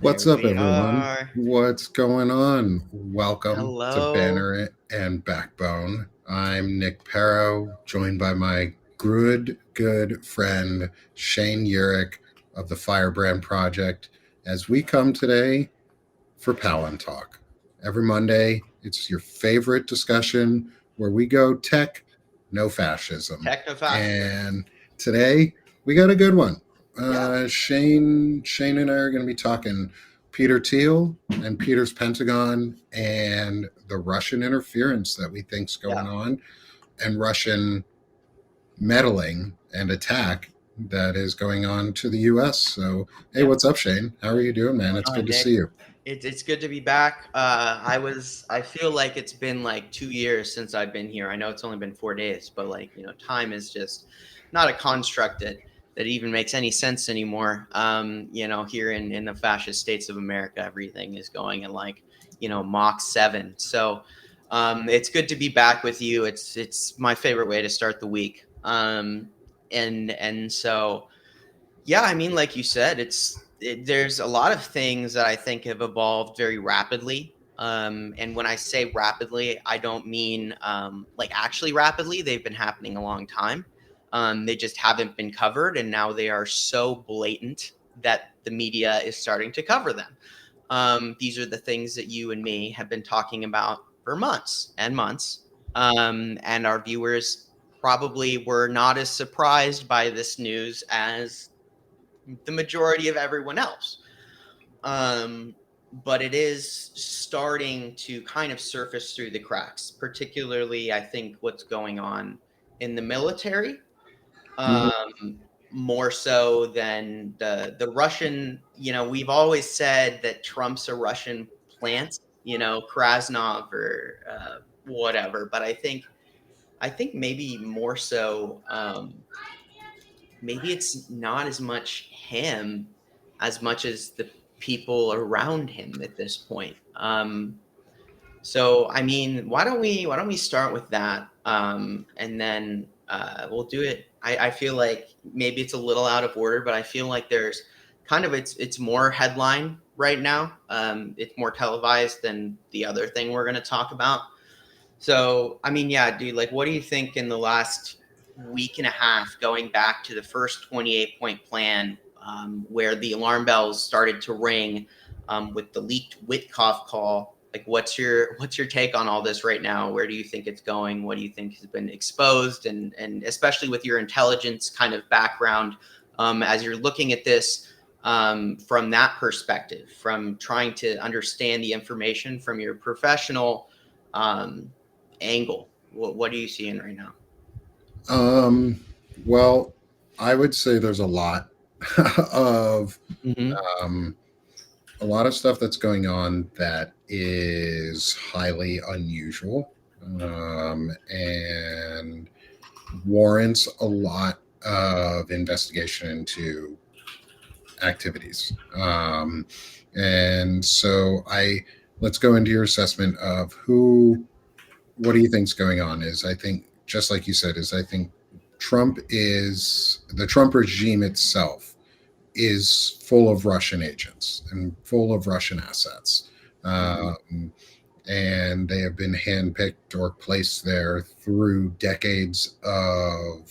What's There up, we everyone? are. What's going on? Welcome to Hello. Banner and Backbone. I'm Nick Perro, joined by my good friend Shane Urich of the Firebrand Project, as we come today for Palantalk. Every Monday, it's your favorite discussion where we go tech, no fascism. Technofascists. And today, we got a good one. Yeah. Shane and I are going to be talking Peter Thiel and Peter's Pentagon and the Russian interference that we think's going Yeah. on, and Russian meddling and attack that is going on to the U.S. So, hey, Yeah. what's up, Shane? How are you doing, man? It's good to Nick. see you. It's good to be back. I feel like it's been like 2 years since I've been here. I know it's only been 4 days, but time is just not a construct that even makes any sense anymore. Here in the fascist states of America, everything is going in Mach 7. So it's good to be back with you. It's my favorite way to start the week. And so yeah, I mean, like you said, there's a lot of things that I think have evolved very rapidly. And when I say rapidly, I don't mean like actually rapidly. They've been happening a long time. They just haven't been covered, and now they are so blatant that the media is starting to cover them. These are the things that you and me have been talking about for months and months, and our viewers probably were not as surprised by this news as the majority of everyone else. But it is starting to kind of surface through the cracks, particularly, I think, what's going on in the military, Mhm. more so than the Russian. We've always said that Trump's a Russian plant, Krasnov or whatever. But I think maybe more so. Maybe it's not as much him as much as the people around him at this point. So I mean, why don't we start with that, and then we'll do it. I feel like maybe it's a little out of order, but I feel like there's kind of it's more headline right now. It's more televised than the other thing we're going to talk about. So, I mean, yeah, dude, like, what do you think in the last week and a half, going back to the first 28-point plan, where the alarm bells started to ring with the leaked Witkoff call? Like, what's your take on all this right now? Where do you think it's going? What do you think has been exposed? And especially with your intelligence kind of background, as you're looking at this from that perspective, from trying to understand the information from your professional angle. What are you seeing right now? Um, well, I would say there's a lot of Mm-hmm. um, a lot of stuff that's going on that is highly unusual, and warrants a lot of investigation into activities. And so I let's go into your assessment of what do you think's going on. Is I think, just like you said, is I think the Trump regime itself is full of Russian agents and full of Russian assets. Mm-hmm. And they have been handpicked or placed there through decades of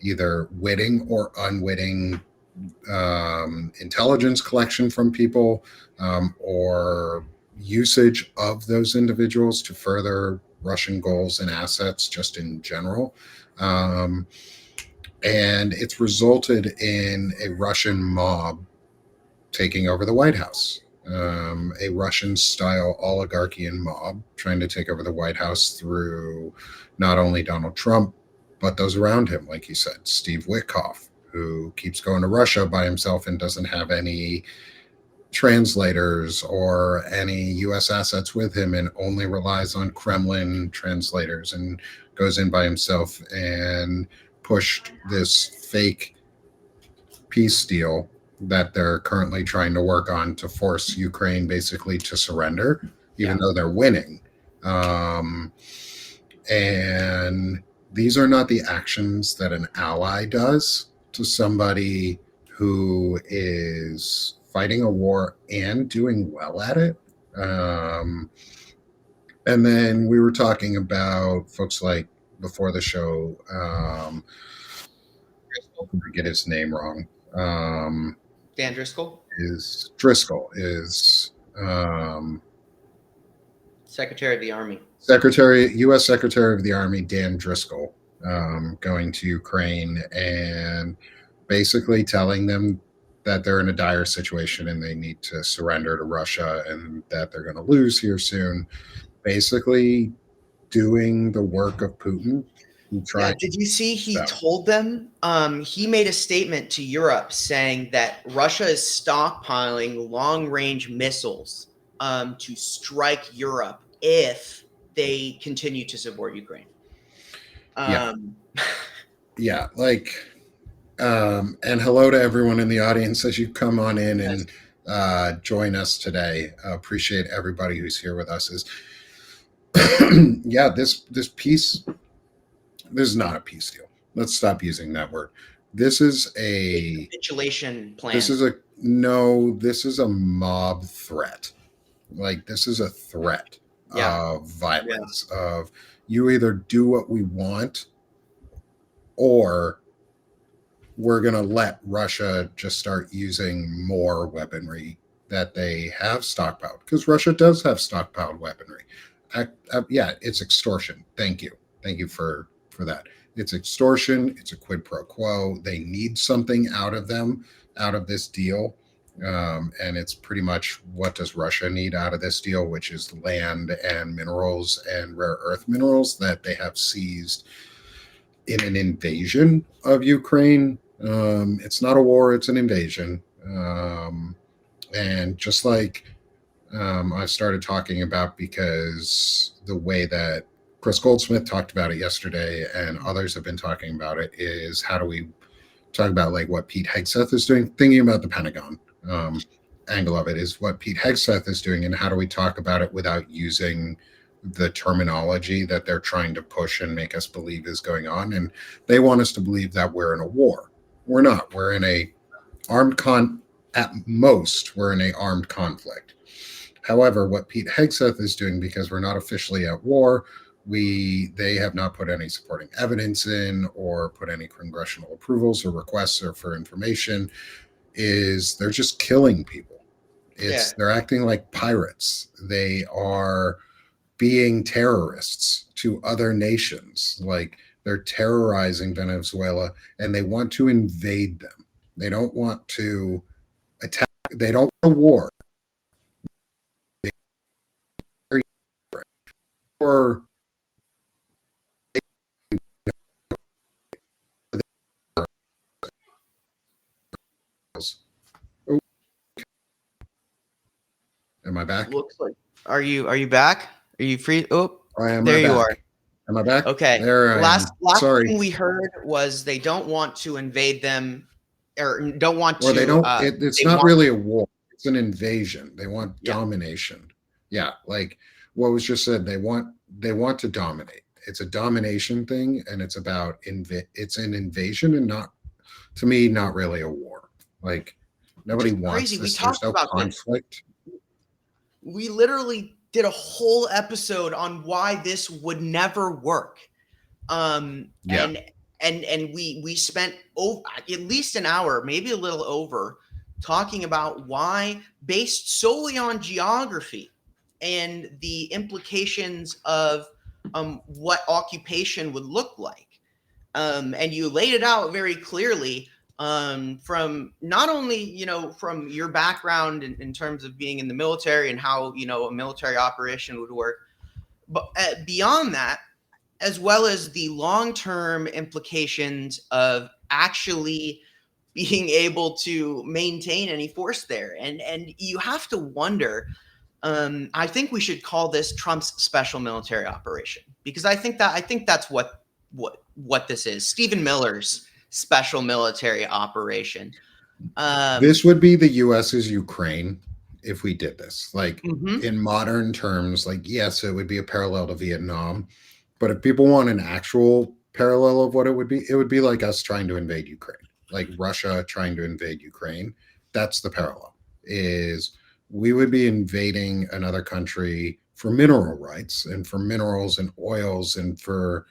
either witting or unwitting intelligence collection from people, or usage of those individuals to further Russian goals and assets just in general. Um, and it's resulted in a Russian mob taking over the White House. A Russian style oligarchy and mob trying to take over the White House through not only Donald Trump, but those around him, like you said, Steve Witkoff, who keeps going to Russia by himself and doesn't have any translators or any US assets with him and only relies on Kremlin translators, and goes in by himself and pushed this fake peace deal that they're currently trying to work on to force Ukraine basically to surrender, even Yeah. though they're winning. Um, and these are not the actions that an ally does to somebody who is fighting a war and doing well at it. And then we were talking about folks like before the show. I get his name wrong. Dan Driscoll, Is Driscoll is Secretary of the Army. U.S. Secretary of the Army Dan Driscoll going to Ukraine and basically telling them that they're in a dire situation and they need to surrender to Russia and that they're going to lose here soon. Basically, doing the work of Putin. Yeah, did you see he told them? He made a statement to Europe saying that Russia is stockpiling long-range missiles to strike Europe if they continue to support Ukraine. Yeah, like, and hello to everyone in the audience as you come on in and join us today. Appreciate everybody who's here with us. Is yeah, this piece. This is not a peace deal. Let's stop using that word. This is a capitulation plan. This is a mob threat. Like, this is a threat of violence. Of you either do what we want or we're going to let Russia just start using more weaponry that they have stockpiled, because Russia does have stockpiled weaponry. Yeah, it's extortion. Thank you for that. It's extortion. It's a quid pro quo. They need something out of this deal. And it's pretty much, what does Russia need out of this deal, which is land and minerals and rare earth minerals that they have seized in an invasion of Ukraine. It's not a war, it's an invasion. And just like I started talking about, because the way that Chris Goldsmith talked about it yesterday and others have been talking about it, is how do we talk about like what Pete Hegseth is doing, thinking about the Pentagon angle of it, is what Pete Hegseth is doing, and how do we talk about it without using the terminology that they're trying to push and make us believe is going on. And they want us to believe that we're in a war. We're not. We're in a at most, we're in a armed conflict. However, what Pete Hegseth is doing, because we're not officially at war, they have not put any supporting evidence in or put any congressional approvals or requests or for information, is they're just killing people. They're acting like pirates. They are being terrorists to other nations. Like, they're terrorizing Venezuela and they want to invade them. They don't want to attack. They don't want a war. Or am I back? Looks like. Are you back? Are you free? Oh, I am. There you are. Am I back? Okay. There last thing we heard was they don't want to invade them, or don't want to. Or they don't. It's not really a war. It's an invasion. They want domination. Yeah, like what was just said. They want to dominate. It's a domination thing, and it's about it's an invasion, and not, to me, not really a war. Like, nobody wants this. We talked about conflict. We literally did a whole episode on why this would never work. And we spent at least an hour, maybe a little over, talking about why, based solely on geography and the implications of what occupation would look like. And you laid it out very clearly, from not only, from your background in terms of being in the military and how, a military operation would work, but beyond that, as well as the long-term implications of actually being able to maintain any force there. And you have to wonder, I think we should call this Trump's special military operation, because I think that's what this is. Stephen Miller's special military operation. This would be the US's Ukraine if we did this. Like, in modern terms, like, yes, it would be a parallel to Vietnam. But if people want an actual parallel of what it would be like us trying to invade Ukraine. like Russia trying to invade Ukraine, that's the parallel. Is we would be invading another country for mineral rights and for minerals and oils and for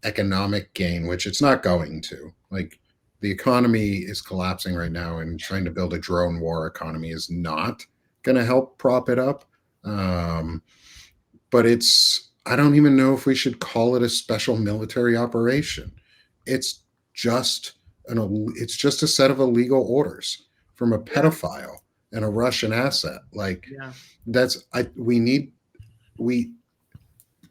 economic gain, which it's not going to. Like the economy is collapsing right now, and trying to build a drone war economy is not going to help prop it up. Um, but I don't even know if we should call it a special military operation. It's just it's just a set of illegal orders from a Yeah. pedophile and a Russian asset. Like Yeah. that's I we need we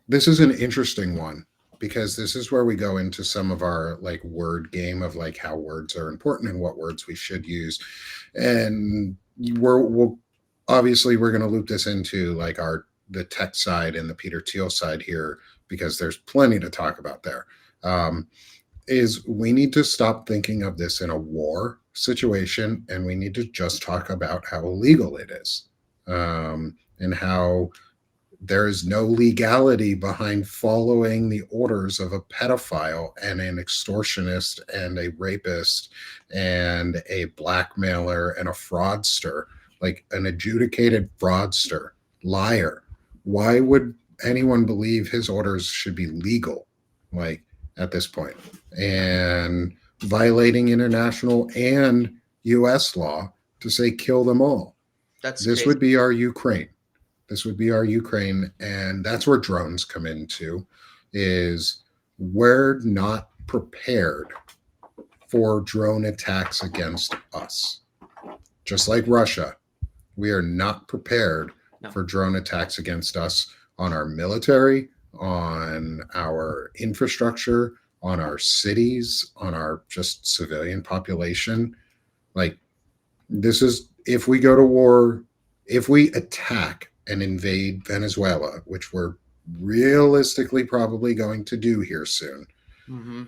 this is an interesting one because this is where we go into some of our like word game of like how words are important and what words we should use. And we'll obviously we're going to loop this into like the tech side and the Peter Thiel side here because there's plenty to talk about there. Is we need to stop thinking of this in a war situation, and we need to just talk about how illegal it is, and how there is no legality behind following the orders of a pedophile and an extortionist and a rapist and a blackmailer and a fraudster, like an adjudicated fraudster, liar. Why would anyone believe his orders should be legal, like at this point, and violating international and US law to say kill them all? That's This crazy. would be our Ukraine. This would be our Ukraine, and that's where drones come into. Is we're not prepared for drone attacks against us. Just like Russia, we are not prepared No. for drone attacks against us on our military, on our infrastructure, on our cities, on our just civilian population. Like this is if we go to war, if we attack and invade Venezuela, which we're realistically probably going to do here soon. Mm-hmm.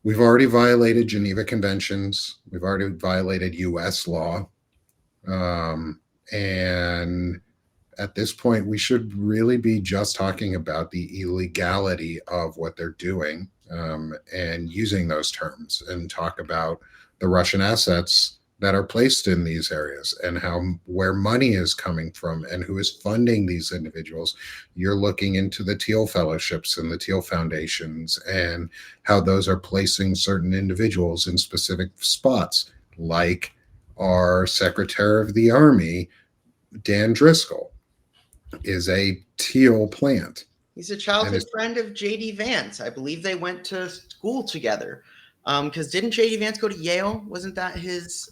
We've already violated Geneva Conventions. We've already violated US law. And at this point, we should really be just talking about the illegality of what they're doing, and using those terms and talk about the Russian assets that are placed in these areas and how where money is coming from and who is funding these individuals. You're looking into the Thiel fellowships and the Thiel foundations and how those are placing certain individuals in specific spots, like our Secretary of the Army, Dan Driscoll, is a Thiel plant. He's a childhood friend of J.D. Vance. I believe they went to school together. Because didn't J.D. Vance go to Yale? Wasn't that his?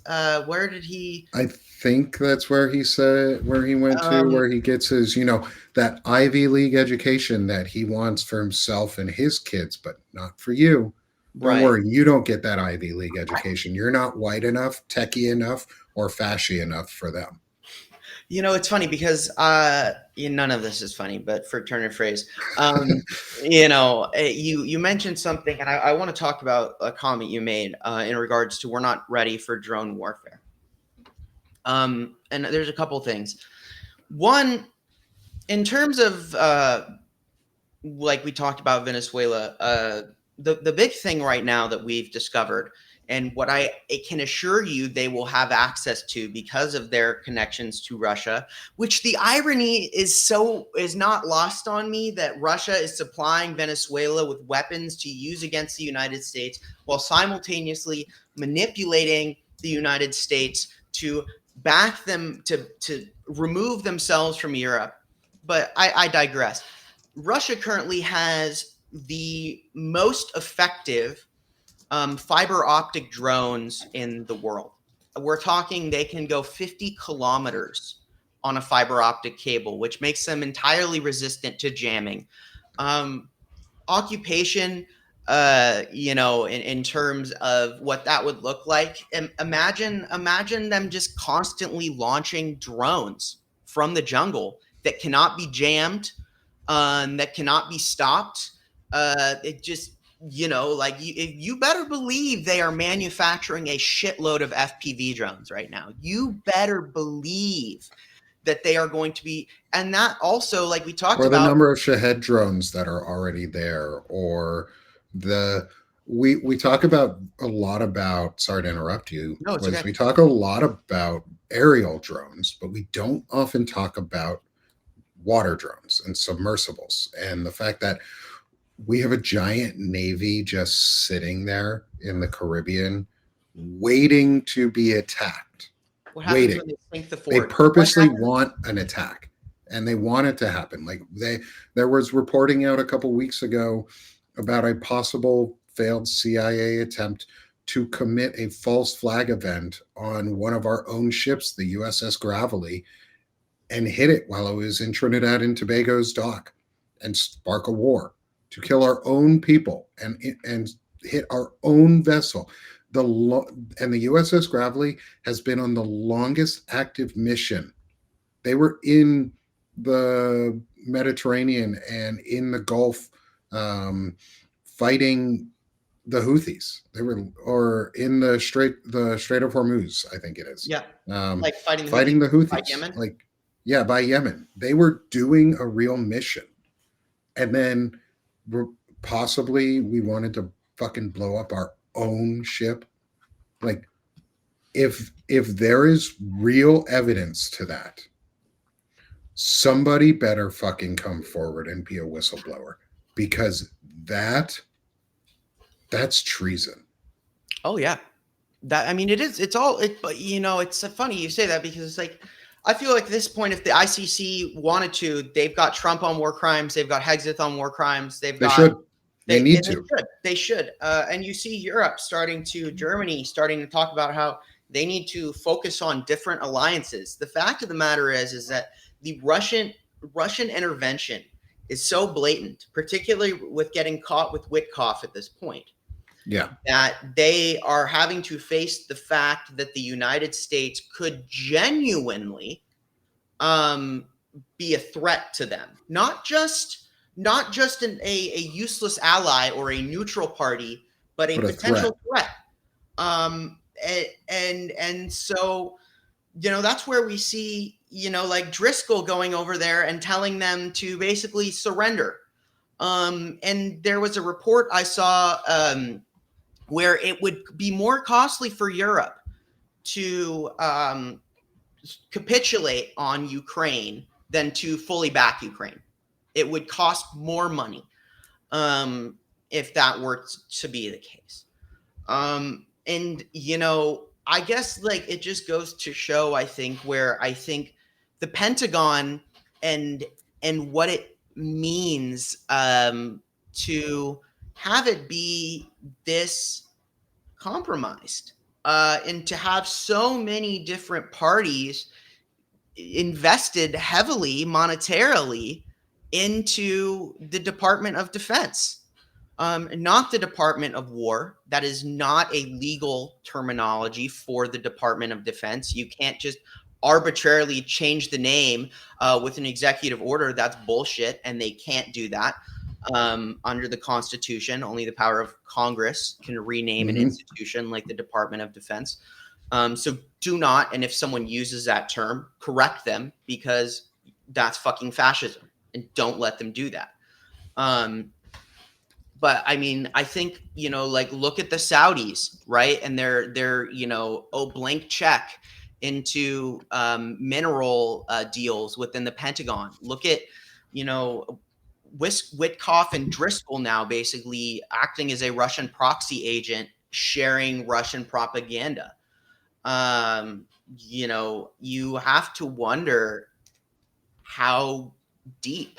Where did he? I think that's where he went to, where he gets his, that Ivy League education that he wants for himself and his kids, but not for you. Don't worry, you don't get that Ivy League education. You're not white enough, techie enough, or fashy enough for them. It's funny because none of this is funny, but for turn of phrase, you mentioned something, and I want to talk about a comment you made in regards to we're not ready for drone warfare. And there's a couple things. One, in terms of like we talked about Venezuela, the big thing right now that we've discovered, and what I can assure you they will have access to because of their connections to Russia, which the irony is not lost on me, that Russia is supplying Venezuela with weapons to use against the United States while simultaneously manipulating the United States to back them to remove themselves from Europe. But I digress. Russia currently has the most effective fiber optic drones in the world. We're talking they can go 50 kilometers on a fiber optic cable, which makes them entirely resistant to jamming. Occupation, in terms of what that would look like, imagine them just constantly launching drones from the jungle that cannot be jammed, that cannot be stopped. It just you better believe they are manufacturing a shitload of FPV drones right now. You better believe that they are going to be, and that also, like we talked about, or the number of Shahed drones that are already there, or the we talk about a lot about, sorry to interrupt you, No, it's okay. we talk a lot about aerial drones, but we don't often talk about water drones and submersibles, and the fact that we have a giant navy just sitting there in the Caribbean waiting to be attacked. What happens when Waiting. they sink the They fort? What purposely happens? want an attack, and they want it to happen. Like there was reporting out a couple weeks ago about a possible failed CIA attempt to commit a false flag event on one of our own ships, the USS Gravely, and hit it while it was in Trinidad and Tobago's dock and spark a war to kill our own people and hit our own vessel. And the USS Gravely has been on the longest active mission. They were in the Mediterranean and in the Gulf, fighting the Houthis. They were, or in the Strait of Hormuz, I think it is. Yeah, Um, like fighting the by Houthis, Yemen. like, yeah, by Yemen. They were doing a real mission, and then possibly we wanted to fucking blow up our own ship. Like, if there is real evidence to that, somebody better fucking come forward and be a whistleblower, because that's treason. Oh yeah, that, I mean, it is. It's all it. But you know, it's funny you say that, because it's like, I feel like at this point, if the ICC wanted to, they've got Trump on war crimes, they've got Hegseth on war crimes, They should. They need to. They should. And you see Europe Germany starting to talk about how they need to focus on different alliances. The fact of the matter is that the Russian intervention is so blatant, particularly with getting caught with Witkoff at this point. Yeah. That they are having to face the fact that the United States could genuinely be a threat to them. Not just a useless ally or a neutral party, but a potential threat. And so, you know, that's where we see, you know, like Driscoll going over there and telling them to basically surrender. And there was a report I saw where it would be more costly for Europe to capitulate on Ukraine than to fully back Ukraine. It would cost more money if that were to be the case. And, you know, I guess, like, it just goes to show, I think, where I think the Pentagon and what it means to have it be this compromised, and to have so many different parties invested heavily monetarily into the Department of Defense, not the Department of War. That is not a legal terminology for the Department of Defense. You can't just arbitrarily change the name with an executive order. That's bullshit, and they can't do that under the Constitution. Only the power of Congress can rename an institution like the Department of Defense. So do not, and if someone uses that term, correct them, because that's fucking fascism, and don't let them do that. But I mean, I think, you know, like, look at the Saudis, right? And they're you know, blank check into mineral deals within the Pentagon. Look at, you know, Witkoff and Driscoll now basically acting as a Russian proxy agent, sharing Russian propaganda. You know, you have to wonder, how deep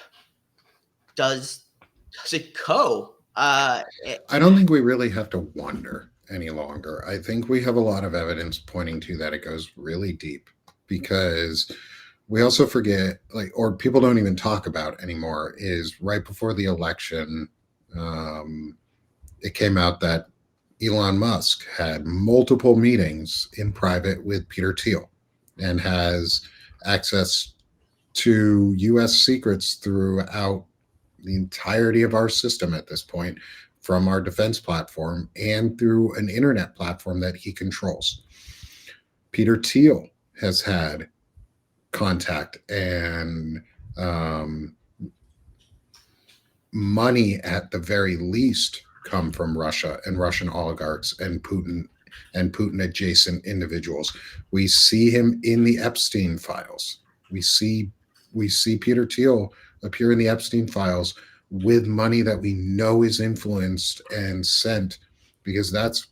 does it go? I don't think we really have to wonder any longer. I think we have a lot of evidence pointing to that it goes really deep, because we also forget, like, or people don't even talk about anymore, is right before the election, it came out that Elon Musk had multiple meetings in private with Peter Thiel and has access to US secrets throughout the entirety of our system at this point, from our defense platform and through an internet platform that he controls. Peter Thiel has had contact and money, at the very least, come from Russia and Russian oligarchs and Putin adjacent individuals. We see him in the Epstein files. We see Peter Thiel appear in the Epstein files with money that we know is influenced and sent, because that's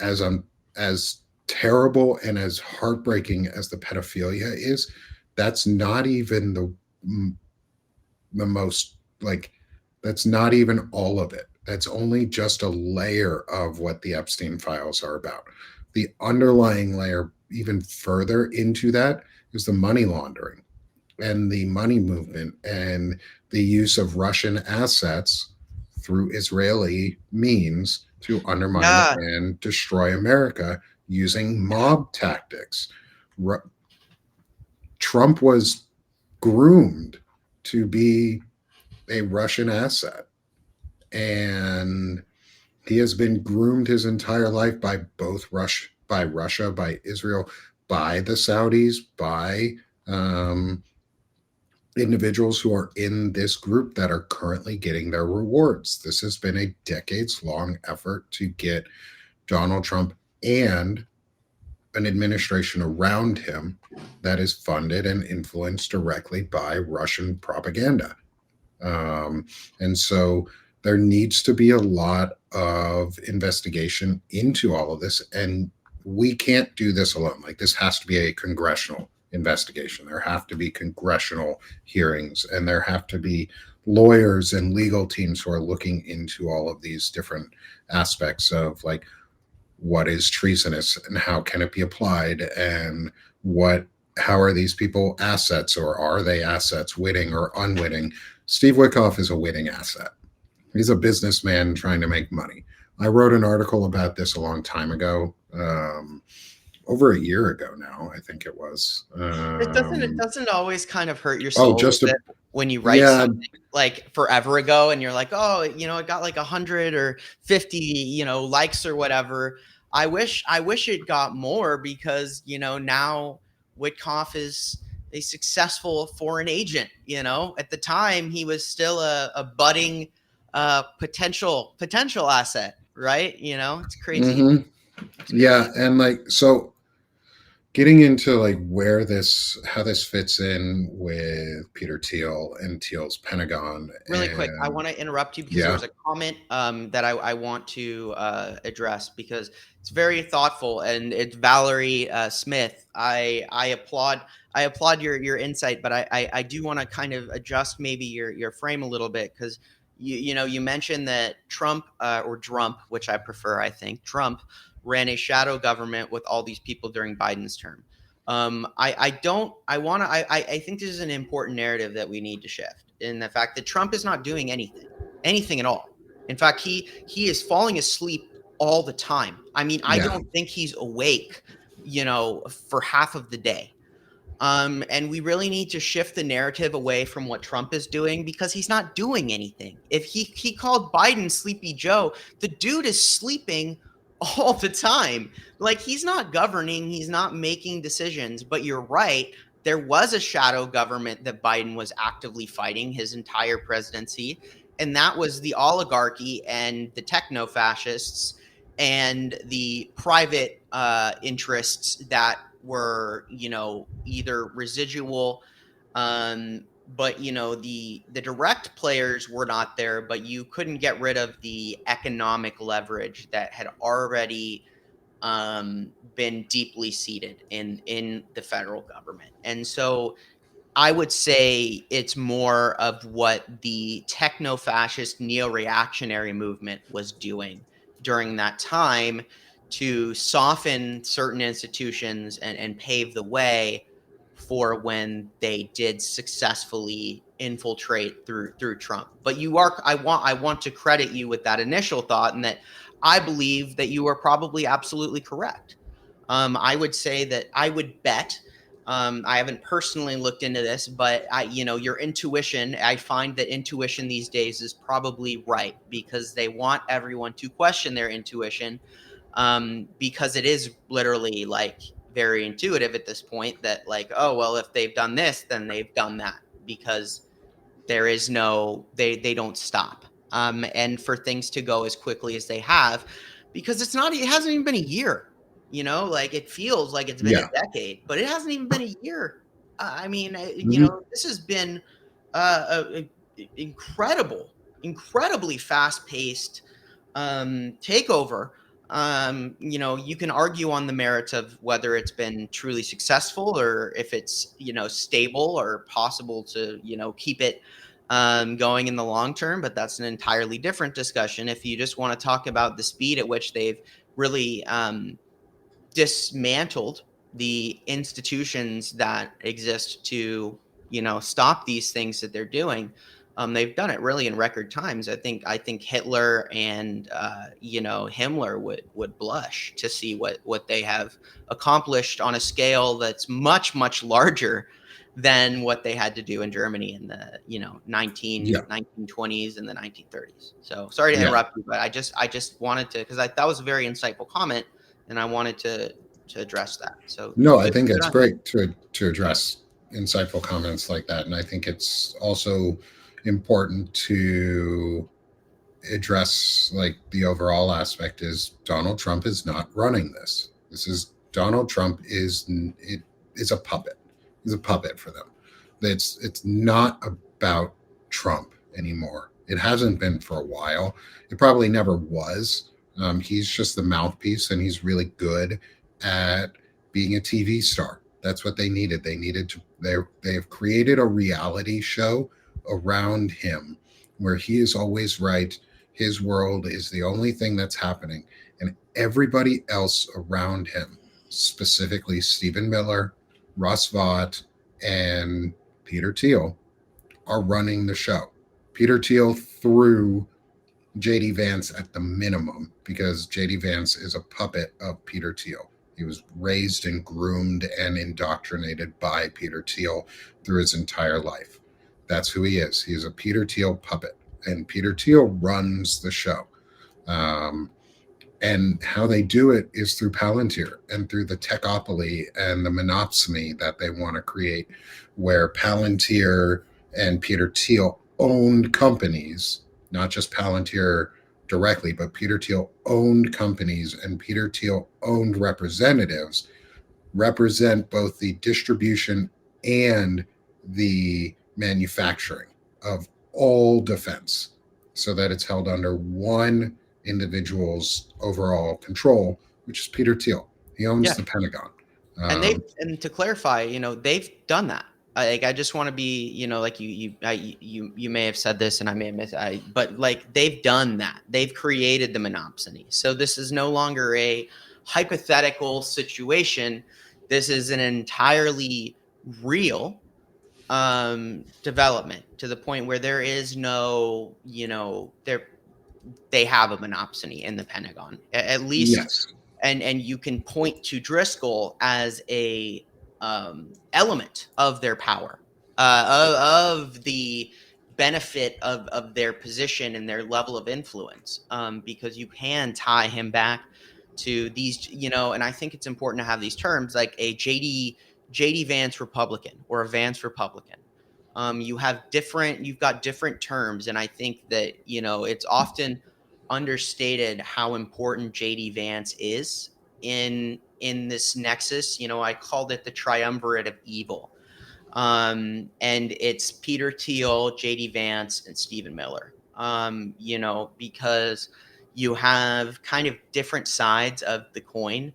as terrible and as heartbreaking as the pedophilia is. That's not even the most, like, that's not even all of it. That's only just a layer of what the Epstein files are about. The underlying layer, even further into that, is the money laundering and the money movement and the use of Russian assets through Israeli means to undermine Yeah. and destroy America using mob tactics. Trump was groomed to be a Russian asset, and he has been groomed his entire life by Russia, by Israel, by the Saudis, by individuals who are in this group that are currently getting their rewards. This has been a decades long effort to get Donald Trump and an administration around him that is funded and influenced directly by Russian propaganda. And so there needs to be a lot of investigation into all of this. And we can't do this alone. Like, this has to be a congressional investigation. There have to be congressional hearings, and there have to be lawyers and legal teams who are looking into all of these different aspects of, like, what is treasonous and how can it be applied, and how are these people assets, or are they assets, witting or unwitting? Steve Wickoff is a witting asset. He's a businessman trying to make money. I wrote an article about this a long time ago, over a year ago now, I think it was. It doesn't always kind of hurt your Oh, soul when you write yeah, something like forever ago and you're like, oh, it got like 100 or 50, likes or whatever. I wish it got more, because, now Witkoff is a successful foreign agent. At the time he was still a budding potential asset, right? It's crazy. mm-hmm. It's Yeah, crazy. and like, so getting into like how this fits in with Peter Thiel and Thiel's Pentagon. Really quick, I And want to interrupt you because there yeah, was a comment that I want to address, because it's very thoughtful, and it's Valerie Smith. I applaud your insight, but I do want to kind of adjust maybe your frame a little bit, because you mentioned that Trump or Drump, which I prefer, I think Trump ran a shadow government with all these people during Biden's term. I think this is an important narrative that we need to shift, in the fact that Trump is not doing anything at all. In fact, he is falling asleep all the time. I mean, I yeah, don't think he's awake, for half of the day. And we really need to shift the narrative away from what Trump is doing, because he's not doing anything. If he called Biden Sleepy Joe, the dude is sleeping all the time. Like, he's not governing, he's not making decisions. But you're right, there was a shadow government that Biden was actively fighting his entire presidency, and that was the oligarchy and the techno-fascists and the private interests that were, either residual, but the direct players were not there, but you couldn't get rid of the economic leverage that had already been deeply seated in the federal government. And so I would say it's more of what the techno-fascist neo-reactionary movement was doing during that time, to soften certain institutions and pave the way for when they did successfully infiltrate through Trump. But I want to credit you with that initial thought, and that I believe that you are probably absolutely correct. I would say that I would bet. I haven't personally looked into this, but your intuition. I find that intuition these days is probably right, because they want everyone to question their intuition, because it is literally like very intuitive at this point, that like, oh well, if they've done this, then they've done that, because there is no they don't stop. and for things to go as quickly as they have, because it hasn't even been a year. Like it feels like it's been a Yeah. decade, but it hasn't even been a year. I mean, Mhm. this has been incredibly fast-paced takeover. You can argue on the merits of whether it's been truly successful or if it's, stable or possible to, keep it going in the long term, but that's an entirely different discussion. If you just want to talk about the speed at which they've really dismantled the institutions that exist to stop these things that they're doing. They've done it really in record times. I think Hitler and Himmler would blush to see what they have accomplished on a scale that's much larger than what they had to do in Germany in the 1920s and the 1930s. So sorry to Yeah. interrupt you, but I just wanted to, because that was a very insightful comment, and I wanted to address that. So No, I good, think good it's on you. great to address insightful comments like that, and I think it's also important to address like the overall aspect is Donald Trump is not running this. This is Donald Trump is a puppet. He's a puppet for them. It's not about Trump anymore. It hasn't been for a while. It probably never was. He's just the mouthpiece, and he's really good at being a TV star. That's what they needed. They needed to. They've created a reality show around him where he is always right. His world is the only thing that's happening, and everybody else around him, specifically Stephen Miller, Russ Vought, and Peter Thiel, are running the show. Peter Thiel threw JD Vance at the minimum because JD Vance is a puppet of Peter Thiel. He was raised and groomed and indoctrinated by Peter Thiel through his entire life. That's who he is. He's a Peter Thiel puppet, and Peter Thiel runs the show. Um, and how they do it is through Palantir and through the techopoly and the monopsony that they want to create, where Palantir and Peter Thiel owned companies, not just Palantir directly, but Peter Thiel owned companies and Peter Thiel owned representatives represent both the distribution and the manufacturing of all defense so that it's held under one individual's overall control, which is Peter Thiel. He owns Yeah, the Pentagon. and Um, to clarify, they've done that. I just want to be, like you may have said this and I may have missed, but like they've done that. They've created the monopsony. So this is no longer a hypothetical situation. This is an entirely real development, to the point where there is no, they have a monopsony in the Pentagon, at least, yes. and you can point to Driscoll as a element of their power, of the benefit of their position and their level of influence, because you can tie him back to these, and I think it's important to have these terms like a JD Vance Republican or a Vance Republican. You've got different terms, and I think that it's often understated how important JD Vance is in this nexus. I called it the triumvirate of evil. And it's Peter Thiel, JD Vance, and Stephen Miller. Because you have kind of different sides of the coin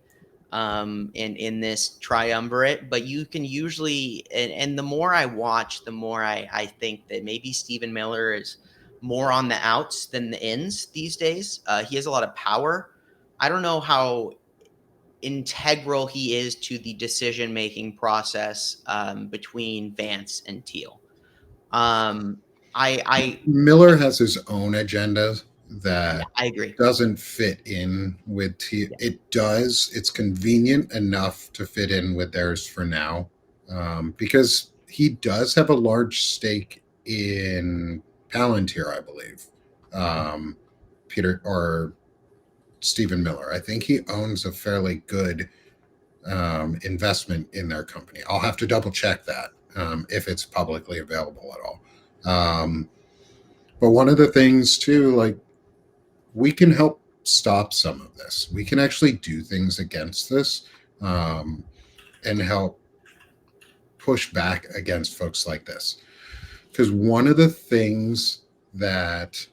in this triumvirate, but you can usually, and the more I watch, the more I think that maybe Stephen Miller is more on the outs than the ins these days. He has a lot of power. I don't know how integral he is to the decision-making process between Vance and Thiel. Um, I Miller has his own agenda Yeah, that I agree. doesn't fit in with Yeah, it does. It's convenient enough to fit in with theirs for now, because he does have a large stake in Palantir, I believe. Um, Peter or Stephen Miller. I think he owns a fairly good investment in their company. I'll have to double check that if it's publicly available at all. But one of the things too, like, we can help stop some of this. We can actually do things against this, um, and help push back against folks like this. Because one of the things that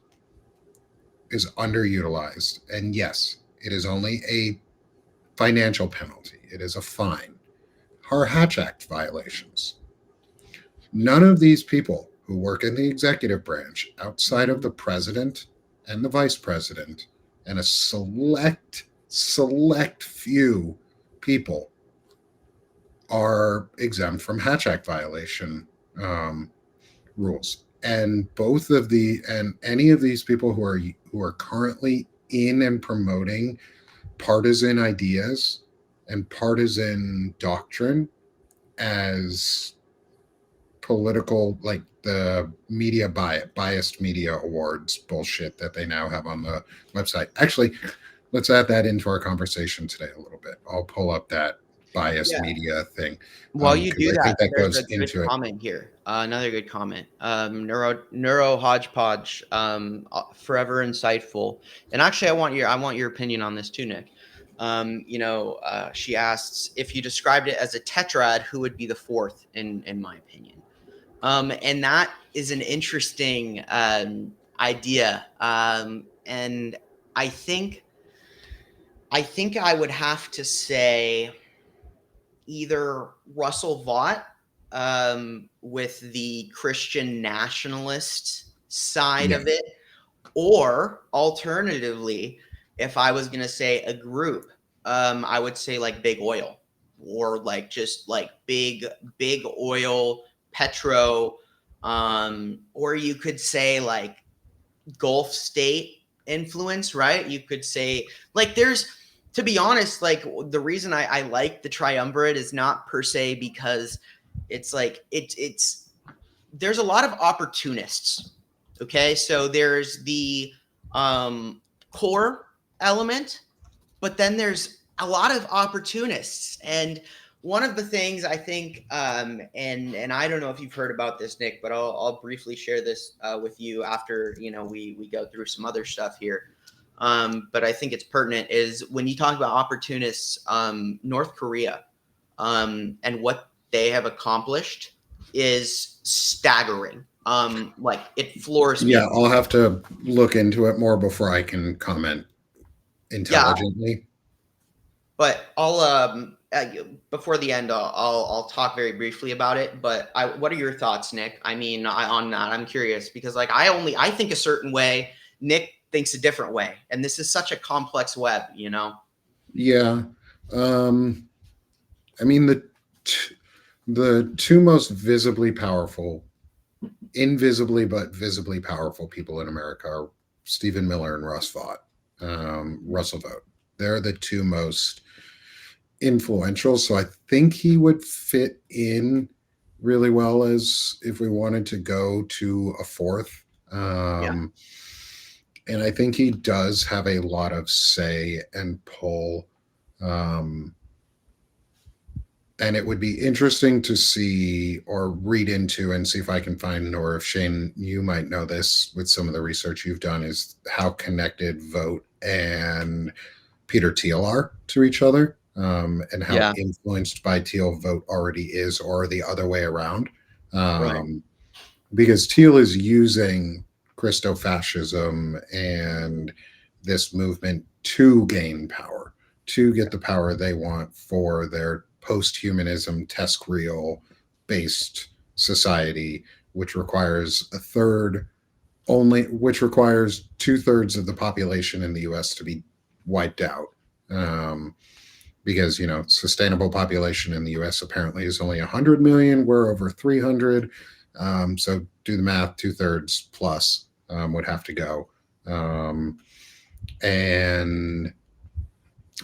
is underutilized, and yes, it is only a financial penalty, it is a fine, are Hatch Act violations. None of these people who work in the executive branch, outside of the president and the vice president, and a select few people, are exempt from Hatch Act violation um, rules. And any of these people who are currently in and promoting partisan ideas and partisan doctrine as political, like the biased media awards bullshit that they now have on the website. Actually, let's add that into our conversation today a little bit. I'll pull up that biased media thing. While you 'Cause do I that, think that there's goes a good into it. comment here. Another good comment. Neuro hodgepodge. Forever insightful. And actually, I want your opinion on this too, Nick. She asks, if you described it as a tetrad, who would be the fourth? In my opinion, and that is an interesting idea. And I think I would have to say either Russell Vought, with the Christian nationalist side of it, or alternatively, if I was going to say a group, I would say like big oil, or like just like big oil, petro, or you could say like Gulf state influence, right? You could say like to be honest, like the reason I like the triumvirate is not per se because it's like it's there's a lot of opportunists. Okay, so there's the core element, but then there's a lot of opportunists. And one of the things I think, and I don't know if you've heard about this, Nick, but I'll briefly share this with you after we go through some other stuff here. But I think it's pertinent is when you talk about opportunists, North Korea, and what they have accomplished is staggering. Like it floors me. Yeah, I'll have to look into it more before I can comment intelligently. But before the end, I'll talk very briefly about it. But what are your thoughts, Nick? I mean, on that, I'm curious because like I think a certain way, Nick thinks a different way, and this is such a complex web, Yeah. I mean, the two most visibly powerful, invisibly but visibly powerful people in America are Stephen Miller and Russell Vought. They're the two most influential. So I think he would fit in really well as if we wanted to go to a fourth. And I think he does have a lot of say and pull. And it would be interesting to see or read into and see if I can find, or if Shane, you might know this with some of the research you've done, is how connected Vought and Peter Thiel are to each other, and how influenced by Thiel Vought already is, or the other way around. Because Thiel is using Christofascism and this movement to gain power, to get the power they want for their post-humanism, TESCREAL based society, which requires which requires 2/3 of the population in the US to be wiped out. Because sustainable population in the US apparently is only 100 million. We're over 300. So do the math, 2/3 plus would have to go. And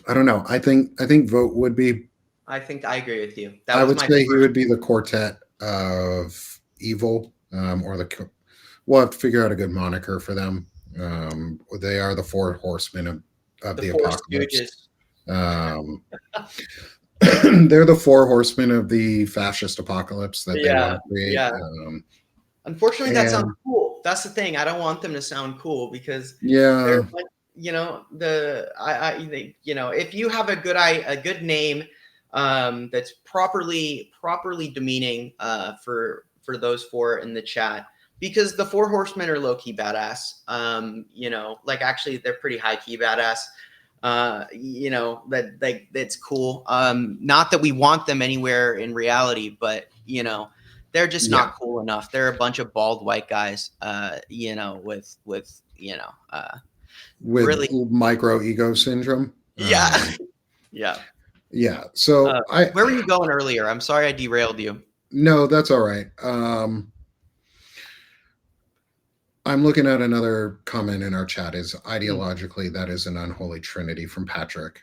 I don't know. I think Vought would be. I think I agree with you. I would say he would be the quartet of evil, or we'll have to figure out a good moniker for them. They are the four horsemen of the apocalypse. They're the four horsemen of the fascist apocalypse that they want to create. Unfortunately, that sounds cool. That's the thing. I don't want them to sound cool because Yeah. they're, you know, if you have a good name, that's properly demeaning, for those four in the chat, because the four horsemen are low key badass. Like actually they're pretty high key badass. That's cool. Not that we want them anywhere in reality, but they're just Yeah. not cool enough. They're a bunch of bald white guys, with With really, micro ego syndrome. yeah, yeah. Yeah. So Where were you going earlier? I'm sorry I derailed you. no, that's all right. I'm looking at another comment in our chat. Is ideologically that is an unholy trinity from Patrick.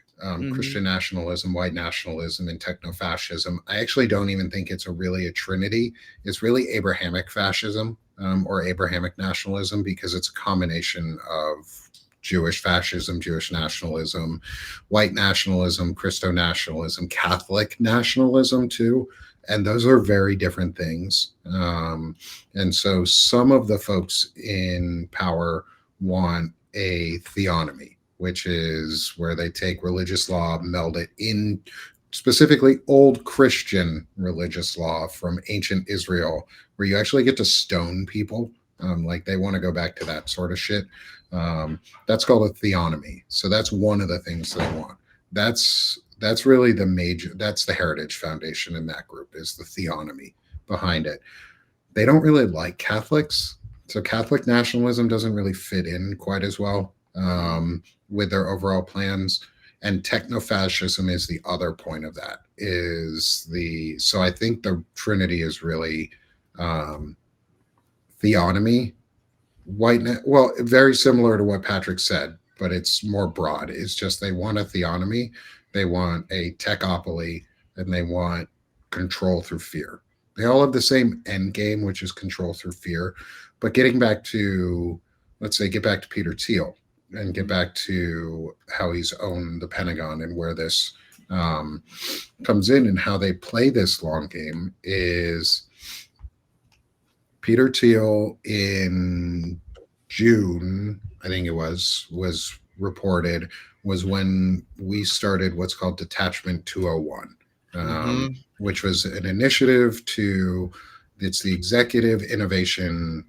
Christian nationalism, white nationalism, and technofascism. I actually don't even think it's really a trinity. It's really Abrahamic fascism, or Abrahamic nationalism, because it's a combination of Jewish fascism, Jewish nationalism, white nationalism, Christo nationalism, Catholic nationalism too. And those are very different things. And so some of the folks in power want a theonomy, which is where they take religious law, meld it in, specifically old Christian religious law from ancient Israel, where you actually get to stone people. Like they want to go back to that sort of shit. That's called a theonomy. So that's one of the things they want. That's really the major. That's the Heritage Foundation in that group, is the theonomy behind it. They don't really like Catholics, so Catholic nationalism doesn't really fit in quite as well with their overall plans. And technofascism is the other point of that. So I think the trinity is really theonomy, well, very similar to what Patrick said, but it's more broad. It's just they want a theonomy, they want a techopoly, and they want control through fear. They all have the same end game, which is control through fear. But getting back to, let's say, get back to Peter Thiel and get back to how he's owned the Pentagon and where this comes in and how they play this long game is Peter Thiel in June, I think it was reported, was when we started what's called Detachment 201, which was an initiative it's the executive innovation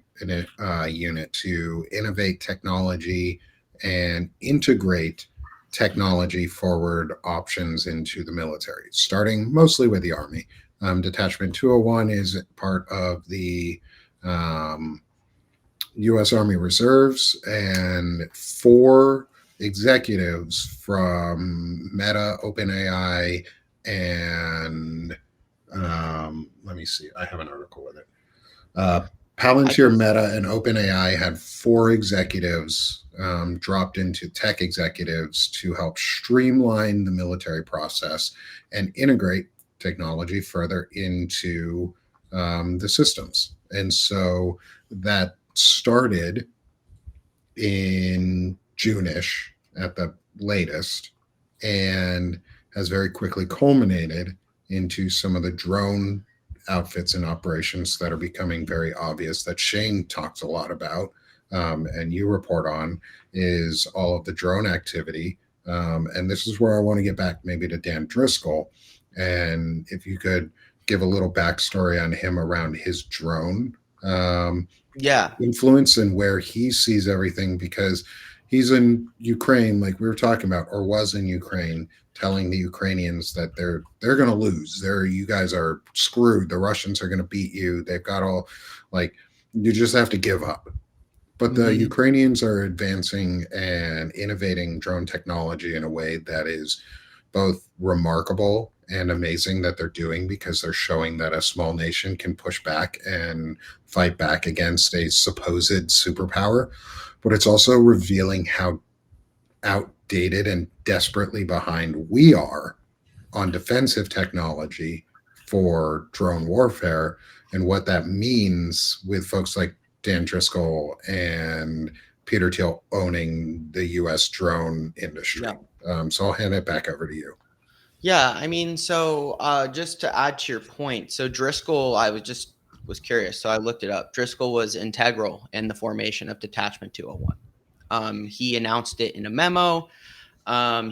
unit to innovate technology and integrate technology forward options into the military, starting mostly with the Army. Detachment 201 is part of the U.S. Army Reserves, and 4 executives from Meta, OpenAI, and let me see, I have an article with it. Palantir, Meta, and OpenAI had 4 executives dropped into tech executives to help streamline the military process and integrate technology further into the systems. And so that started in June-ish at the latest and has very quickly culminated into some of the drone outfits and operations that are becoming very obvious that Shane talks a lot about, and you report on, is all of the drone activity. And this is where I want to get back maybe to Dan Driscoll. And if you could give a little backstory on him around his drone influence and where he sees everything, because he's in Ukraine, like we were talking about, or was in Ukraine, telling the Ukrainians that they're going to lose. You guys are screwed. The Russians are going to beat you. They've got all, like, you just have to give up. But the Ukrainians are advancing and innovating drone technology in a way that is both remarkable and amazing that they're doing, because they're showing that a small nation can push back and fight back against a supposed superpower. But it's also revealing how outdated and desperately behind we are on defensive technology for drone warfare, and what that means with folks like Dan Driscoll and Peter Thiel owning the U.S. drone industry. So I'll hand it back over to you. Yeah, I mean, so just to add to your point, so Driscoll, I was just was curious, so I looked it up. Driscoll was integral in the formation of Detachment 201. He announced it in a memo.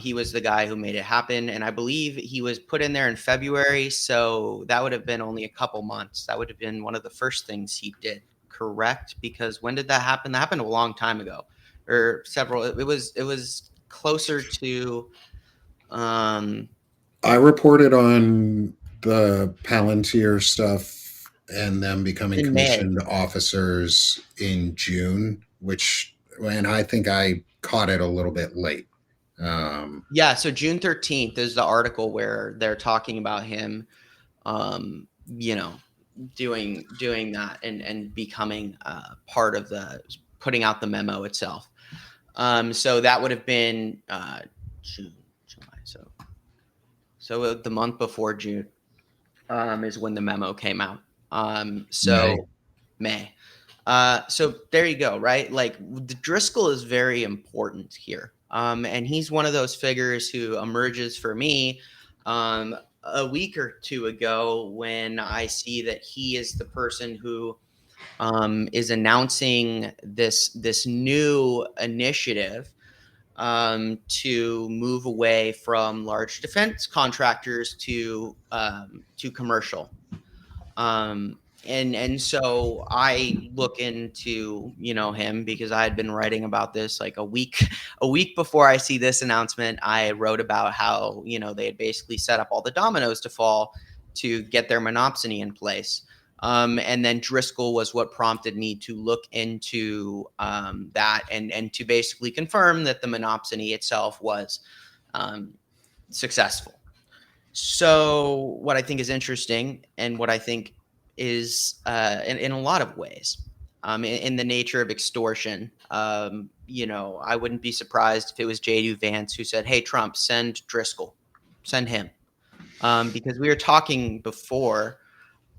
He was the guy who made it happen, and I believe he was put in there in February, so that would have been only a couple months. That would have been one of the first things he did, correct? Because when did that happen? That happened a long time ago, or several. It was closer to. I reported on the Palantir stuff and them becoming In May. commissioned officers in June, and I think I caught it a little bit late. Yeah, so June 13th is the article where they're talking about him, you know, doing that and becoming part of the putting out the memo itself. So that would have been June, July. So the month before June is when the memo came out. So May. So there you go, right? Like the Driscoll is very important here. And he's one of those figures who emerges for me a week or two ago when I see that he is the person who is announcing this new initiative to move away from large defense contractors to commercial. And so I look into him because I had been writing about this like a week before I see this announcement. I wrote about how they had basically set up all the dominoes to fall to get their monopsony in place. And then Driscoll was what prompted me to look into that and to basically confirm that the monopsony itself was successful. So what I think is interesting and what I think is in a lot of ways in the nature of extortion, I wouldn't be surprised if it was J.D. Vance who said, hey, Trump, send Driscoll, send him. Because we were talking before,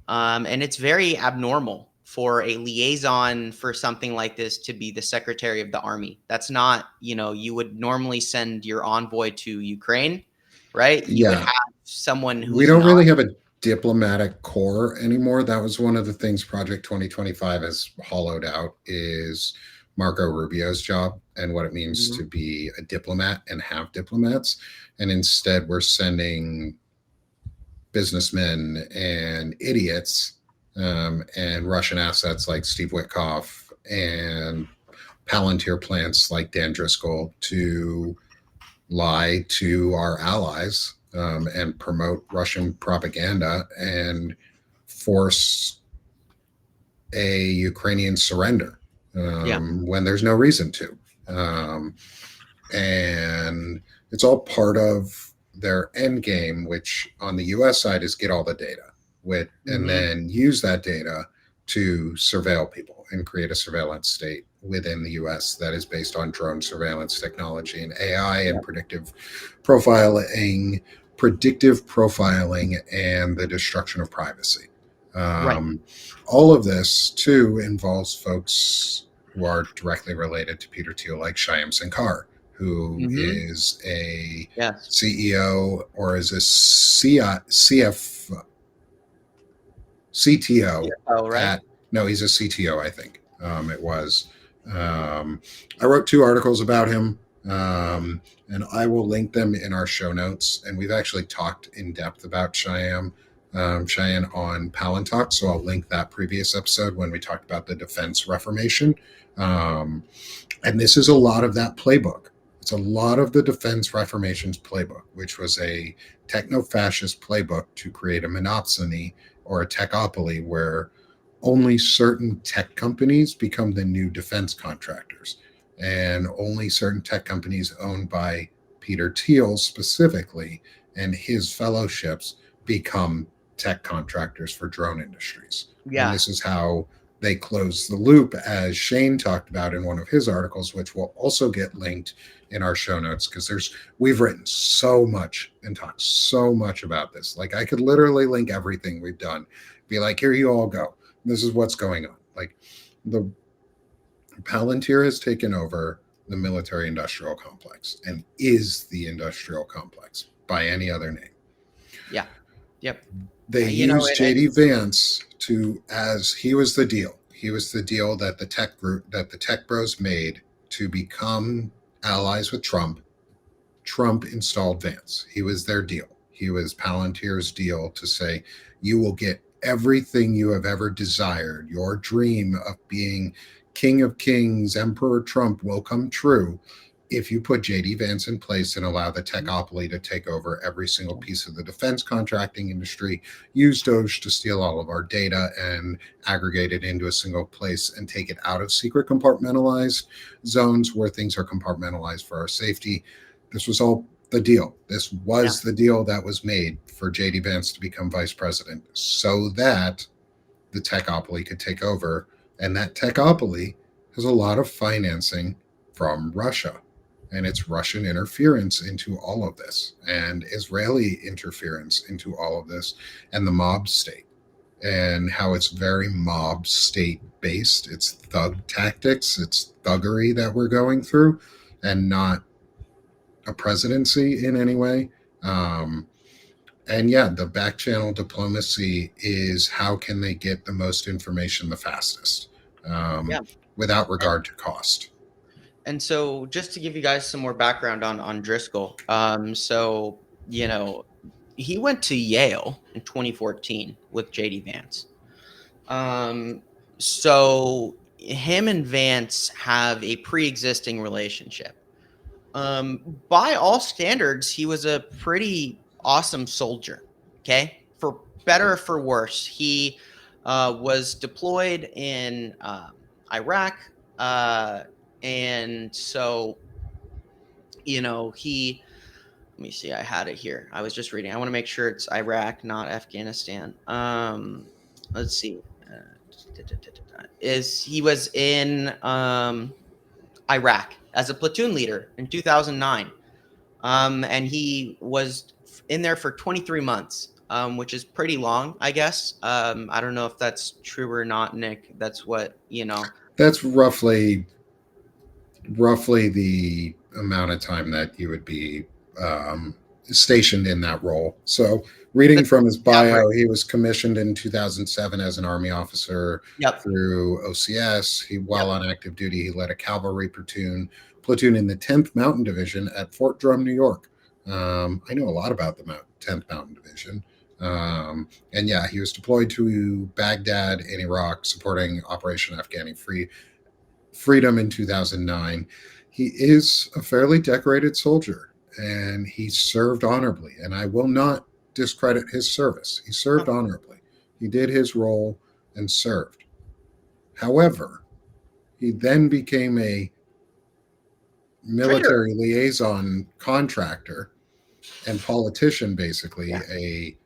and it's very abnormal for a liaison for something like this to be the Secretary of the Army. That's not, you would normally send your envoy to Ukraine, right? You would Yeah, have someone we who's don't not. really have a diplomatic corps anymore. That was one of the things Project 2025 has hollowed out is Marco Rubio's job and what it means to be a diplomat and have diplomats. And instead, we're sending businessmen and idiots and Russian assets like Steve Witkoff and Palantir plants like Dan Driscoll to lie to our allies and promote Russian propaganda and force a Ukrainian surrender when there's no reason to. And it's all part of their end game, which on the US side is get all the data and then use that data to surveil people and create a surveillance state within the US that is based on drone surveillance technology and AI and predictive profiling and the destruction of privacy. All of this too involves folks who are directly related to Peter Thiel, like Shyam Sankar, who is a CEO or is a CTO no, he's a CTO, I think. It was. I wrote 2 articles about him, and I will link them in our show notes. And we've actually talked in depth about Cheyenne on Palantalk, so I'll link that previous episode when we talked about the Defense Reformation. And this is a lot of that playbook. It's a lot of the Defense Reformation's playbook, which was a techno-fascist playbook to create a monopsony or a techopoly where only certain tech companies become the new defense contractors, and only certain tech companies owned by Peter Thiel specifically and his fellowships become tech contractors for drone industries. And this is how they close the loop, as Shane talked about in one of his articles, which will also get linked in our show notes, because we've written so much and talked so much about this. Like I could literally link everything we've done, be like, here you all go. This is what's going on. Like the Palantir has taken over the military industrial complex and is the industrial complex by any other name. Yep. They You know, used and JD Vance to, as he was the deal. He was the deal that the tech bros made to become allies with Trump. Trump installed Vance. He was their deal. He was Palantir's deal to say, you will get everything you have ever desired. Your dream of being King of Kings, Emperor Trump will come true if you put JD Vance in place and allow the techopoly to take over every single piece of the defense contracting industry, use Doge to steal all of our data and aggregate it into a single place and take it out of secret compartmentalized zones where things are compartmentalized for our safety. This was all the deal. This yeah, was the deal that was made for JD Vance to become vice president so that the techopoly could take over. And that techopoly has a lot of financing from Russia. And it's Russian interference into all of this, and Israeli interference into all of this, and the mob state, and how it's very mob state based. It's thug tactics, it's thuggery that we're going through, and not a presidency in any way. Um, and yeah, the back channel diplomacy is how can they get the most information the fastest, yeah. without regard to cost. And so, just to give you guys some more background on Driscoll, so you know, he went to Yale in 2014 with JD Vance. Um, so him and Vance have a pre-existing relationship. By all standards, he was a pretty awesome soldier. Okay, for better or for worse, he was deployed in Iraq, uh, and so he. Let me see. I had it here. I was just reading. I want to make sure it's Iraq, not Afghanistan. Let's see. Is he was in Iraq as a platoon leader in 2009. And he was in there for 23 months, which is pretty long, I guess. I don't know if that's true or not, Nick. That's what, That's roughly the amount of time that you would be stationed in that role. So, reading that's from his average. bio, he was commissioned in 2007 as an Army officer Yep. through OCS. While Yep. on active duty, he led a cavalry platoon in the 10th Mountain Division at Fort Drum, New York. I know a lot about the 10th Mountain Division. And yeah, he was deployed to Baghdad in Iraq, supporting Operation Afghani Freedom in 2009. He is a fairly decorated soldier, and he served honorably. And I will not discredit his service. He served Oh, honorably. He did his role and served. However, he then became a traitor. military liaison contractor and politician, basically Yeah. a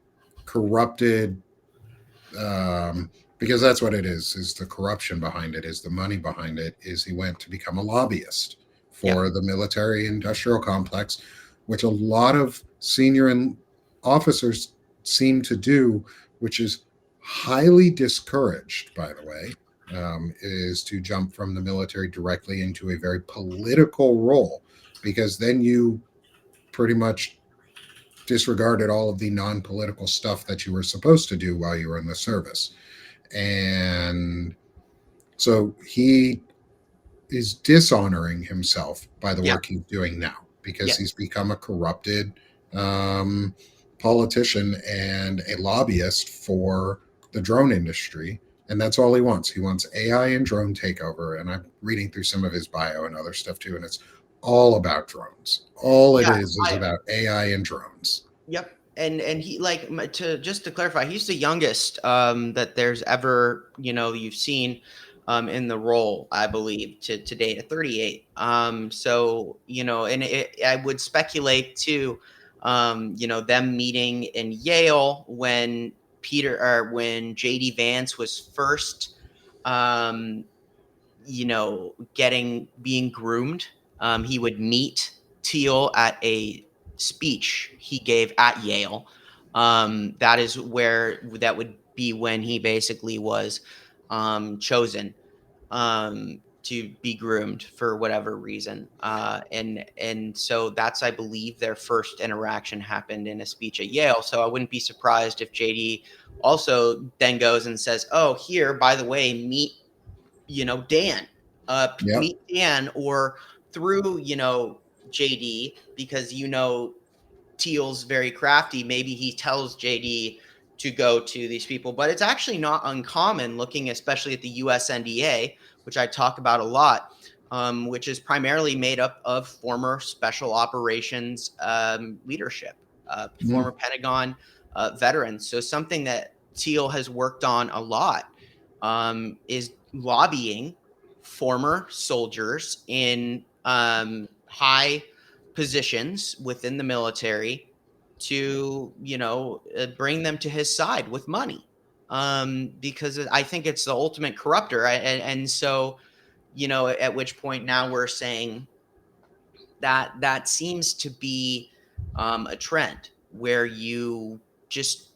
corrupted, because that's what it is the corruption behind it, is the money behind it, is he went to become a lobbyist Yeah. for the military industrial complex, which a lot of senior officers seem to do, which is highly discouraged, by the way, is to jump from the military directly into a very political role, because then you pretty much disregarded all of the non-political stuff that you were supposed to do while you were in the service. And so he is dishonoring himself by the Yeah. work he's doing now, because Yeah. he's become a corrupted um, politician and a lobbyist for the drone industry. And that's all he wants. He wants AI and drone takeover. And I'm reading through some of his bio and other stuff too. And it's all about drones. All it Yeah. is about AI and drones. Yep. And he to just to clarify, he's the youngest that there's ever you've seen in the role, I believe, to date at 38. So and I would speculate too, them meeting in Yale when when JD Vance was first um, being groomed. He would meet Thiel at a speech he gave at Yale. That is where that would be when he basically was chosen. to be groomed for whatever reason. And so that's, I believe, their first interaction happened in a speech at Yale. So I wouldn't be surprised if JD also then goes and says, "Oh, here, by the way, meet Dan, Yep. meet Dan," or through JD, because Thiel's very crafty. Maybe he tells JD to go to these people, but it's actually not uncommon, looking especially at the US NDA, which I talk about a lot, which is primarily made up of former special operations leadership, former Pentagon veterans. So something that Thiel has worked on a lot is lobbying former soldiers in high positions within the military to bring them to his side with money, because I think it's the ultimate corrupter. And so at which point now we're saying that that seems to be a trend where you just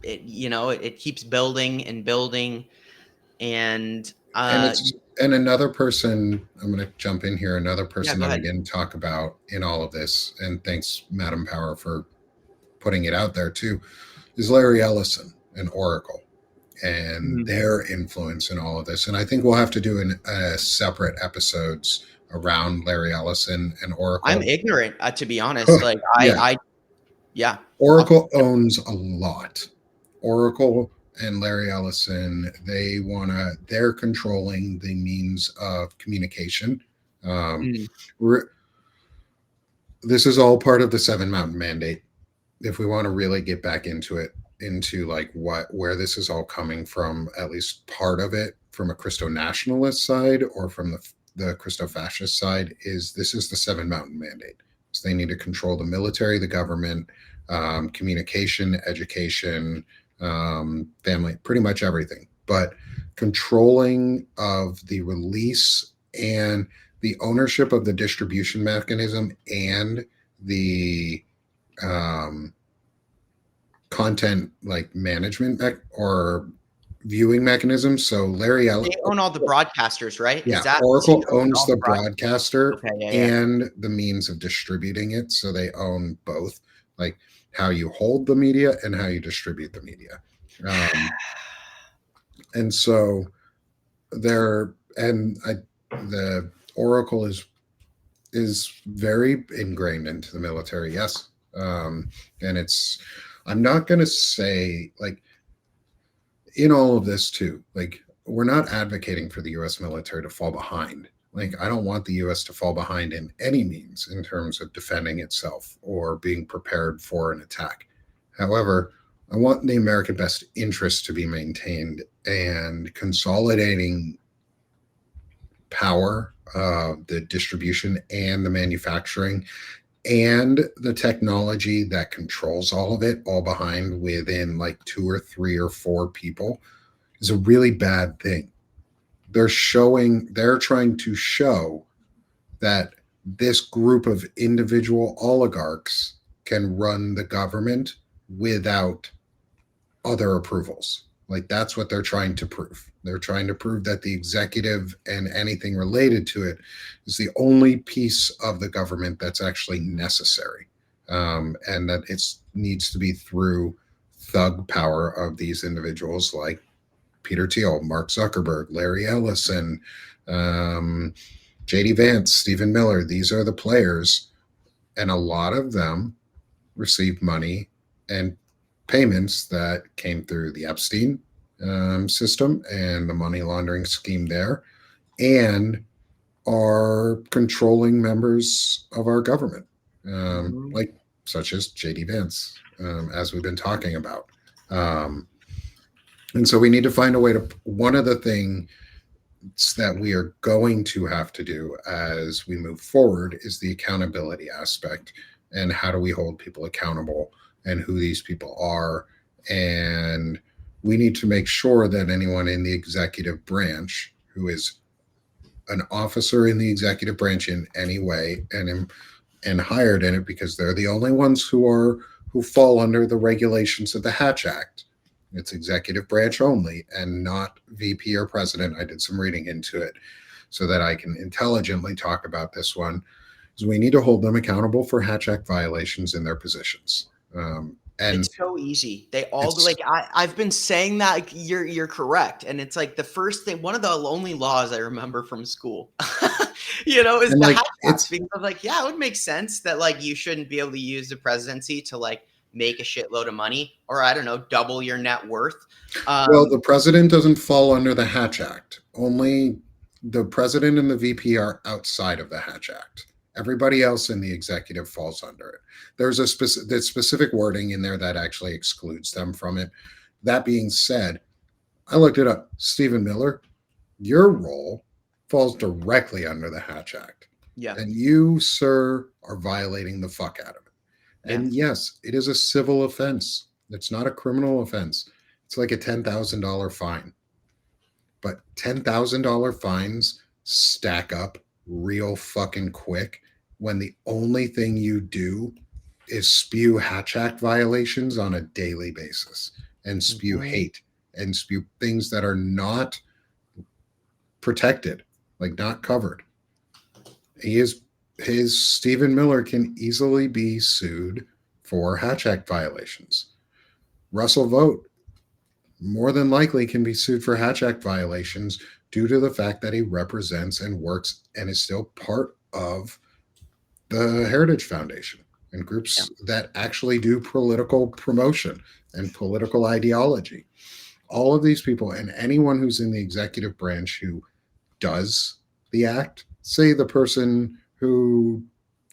it keeps building and building. And And another person, I'm going to jump in here, another yeah, person go that we ahead. didn't talk about in all of this, and thanks Madam Power for putting it out there too, is Larry Ellison and Oracle and their influence in all of this. And I think we'll have to do separate episodes around Larry Ellison and Oracle. I'm ignorant, to be honest. Like yeah. Oracle owns a lot. Oracle and Larry Ellison, they're controlling the means of communication. This is all part of the Seven Mountain Mandate. If we want to really get back into it, into like where this is all coming from, at least part of it from a Christo nationalist side or from the Christo fascist side, this is the Seven Mountain Mandate. So they need to control the military, the government, communication, education, family, pretty much everything. But controlling of the release and the ownership of the distribution mechanism and the content like management or viewing mechanisms. So Larry Ellison, they own all the broadcasters, right? Yeah, Is that Oracle owns the broadcaster okay, and the means of distributing it. So they own both, like how you hold the media and how you distribute the media. And so the Oracle is very ingrained into the military. Yes. And I'm not going to say, like, in all of this too, like, we're not advocating for the US military to fall behind. Like, I don't want the US to fall behind in any means in terms of defending itself or being prepared for an attack. However, I want the American best interest to be maintained, and consolidating power, the distribution and the manufacturing and the technology that controls all of it, all behind within like 2 or 3 or 4 people, is a really bad thing. They're trying to show that this group of individual oligarchs can run the government without other approvals. Like, that's what they're trying to prove. They're trying to prove that the executive and anything related to it is the only piece of the government that's actually necessary, and that it needs to be through thug power of these individuals like Peter Thiel, Mark Zuckerberg, Larry Ellison, JD Vance, Stephen Miller. These are the players, and a lot of them received money and payments that came through the Epstein system and the money laundering scheme there, and are controlling members of our government, like such as JD Vance, as we've been talking about. And so we need to find a way to, one of the things that we are going to have to do as we move forward is the accountability aspect, and how do we hold people accountable and who these people are. And we need to make sure that anyone in the executive branch who is an officer in the executive branch in any way and hired in it, because they're the only ones who fall under the regulations of the Hatch Act. It's executive branch only and not VP or president. I did some reading into it. so that I can intelligently talk about this one, is we need to hold them accountable for Hatch Act violations in their positions. And It's so easy. They all it's like I've been saying that like, you're correct. And it's like the first thing, one of the only laws I remember from school, is and the like Hatch Act. it's Because like, yeah, it would make sense that like you shouldn't be able to use the presidency to like make a shitload of money or I don't know, double your net worth. well, the president doesn't fall under the Hatch Act. Only the president and the VP are outside of the Hatch Act. Everybody else in the executive falls under it. There's a specific wording in there that actually excludes them from it. That being said, I looked it up. Stephen Miller, your role falls directly under the Hatch Act. Yeah. And you, sir, are violating the fuck out of it. Yeah. And yes, it is a civil offense. It's not a criminal offense. It's like a $10,000 fine. But $10,000 fines stack up real fucking quick when the only thing you do is spew Hatch Act violations on a daily basis and spew hate and spew things that are not protected, like not covered. His Stephen Miller can easily be sued for Hatch Act violations. Russell Vought more than likely can be sued for Hatch Act violations due to the fact that he represents and works and is still part of the Heritage Foundation and groups that actually do political promotion and political ideology. All of these people and anyone who's in the executive branch who does the act, say the person who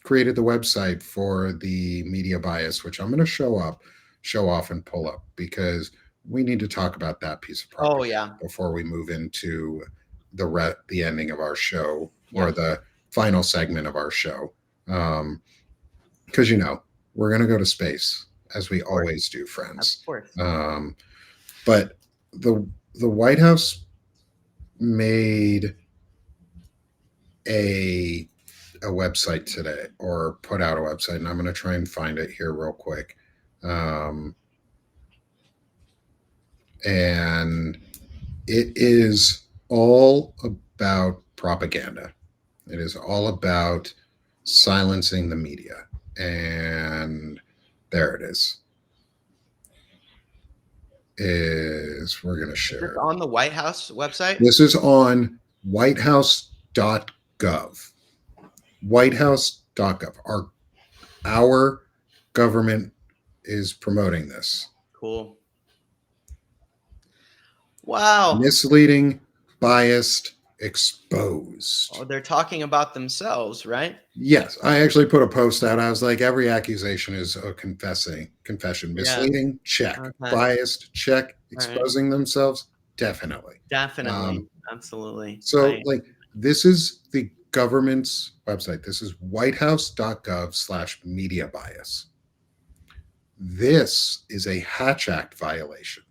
created the website for the media bias, which I'm going to show off and pull up because we need to talk about that piece of property before we move into the ending of our show or the final segment of our show. Because we're going to go to space as we always do, friends. Of course. But the White House made a website today, or put out a website, and I'm going to try and find it here real quick. And it is all about propaganda. It is all about silencing the media. And there it is. We're going to share it. On the White House website? This is on whitehouse.gov. Whitehouse.gov. Our government is promoting this. Cool. Wow. Misleading, biased, exposed. Oh, they're talking about themselves, right? Yes. I actually put a post out. I was like, every accusation is a confession. Misleading, check. Okay. Biased, check. Exposing themselves, definitely. Definitely. Absolutely. So, this is the government's website. This is whitehouse.gov/media bias. This is a Hatch Act violation.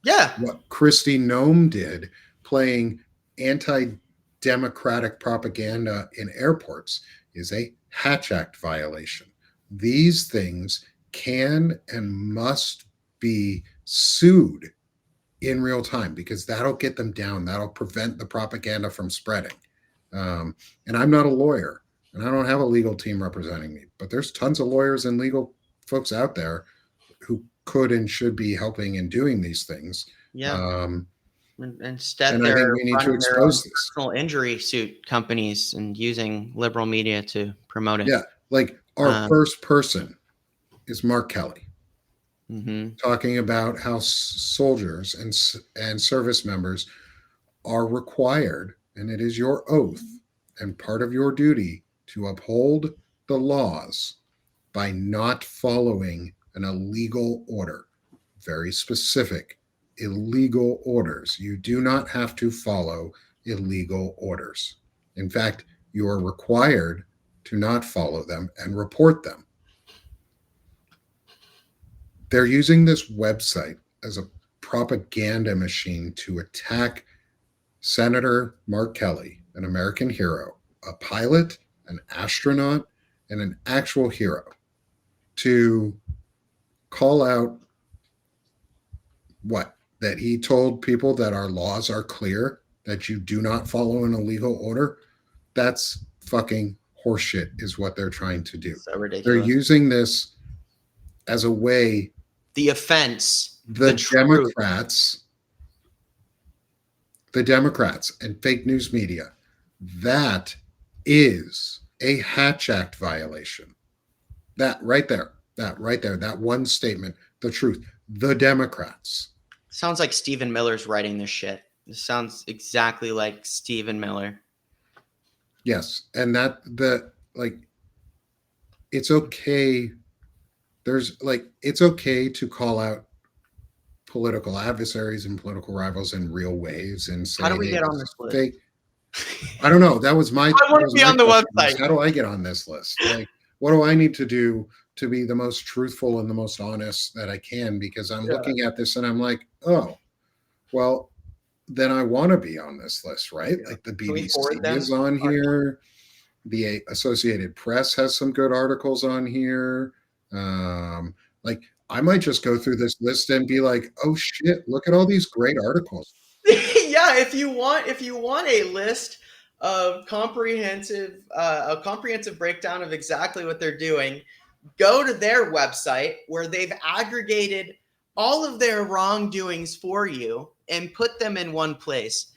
Yeah. What Kristi Noem did, playing anti-democratic propaganda in airports, is a Hatch Act violation. These things can and must be sued in real time because that'll get them down. That'll prevent the propaganda from spreading. And I'm not a lawyer, and I don't have a legal team representing me, but there's tons of lawyers and legal folks out there who could and should be helping and doing these things. Yeah. Instead, and I think we need to expose this. Personal injury suit companies and using liberal media to promote it. Yeah, like our first person is Mark Kelly, talking about how soldiers and service members are required, and it is your oath and part of your duty to uphold the laws by not following an illegal order. Very specific, illegal orders. You do not have to follow illegal orders. In fact, you are required to not follow them and report them. They're using this website as a propaganda machine to attack Senator Mark Kelly, an American hero, a pilot, an astronaut, and an actual hero, to call out what? That he told people that our laws are clear that you do not follow an illegal order, that's fucking horseshit is what they're trying to do. So ridiculous. They're using this as a way. The offense, the Democrats and fake news media, that is a Hatch Act violation. That right there, that one statement, the truth. The Democrats. Sounds like Stephen Miller's writing this shit. This sounds exactly like Stephen Miller. Yes, and it's okay. It's okay to call out political adversaries and political rivals in real ways and say, how do we get on this list? I don't know. That was my. I want to be on the website. How do I get on this list? What do I need to do to be the most truthful and the most honest that I can? Because I'm looking at this and I'm like, oh, well, then I want to be on this list, right? Like the BBC is on here. The Associated Press has some good articles on here. I might just go through this list and be like, oh shit, look at all these great articles. Yeah, if you want a list of a comprehensive breakdown of exactly what they're doing, go to their website where they've aggregated all of their wrongdoings for you and put them in one place.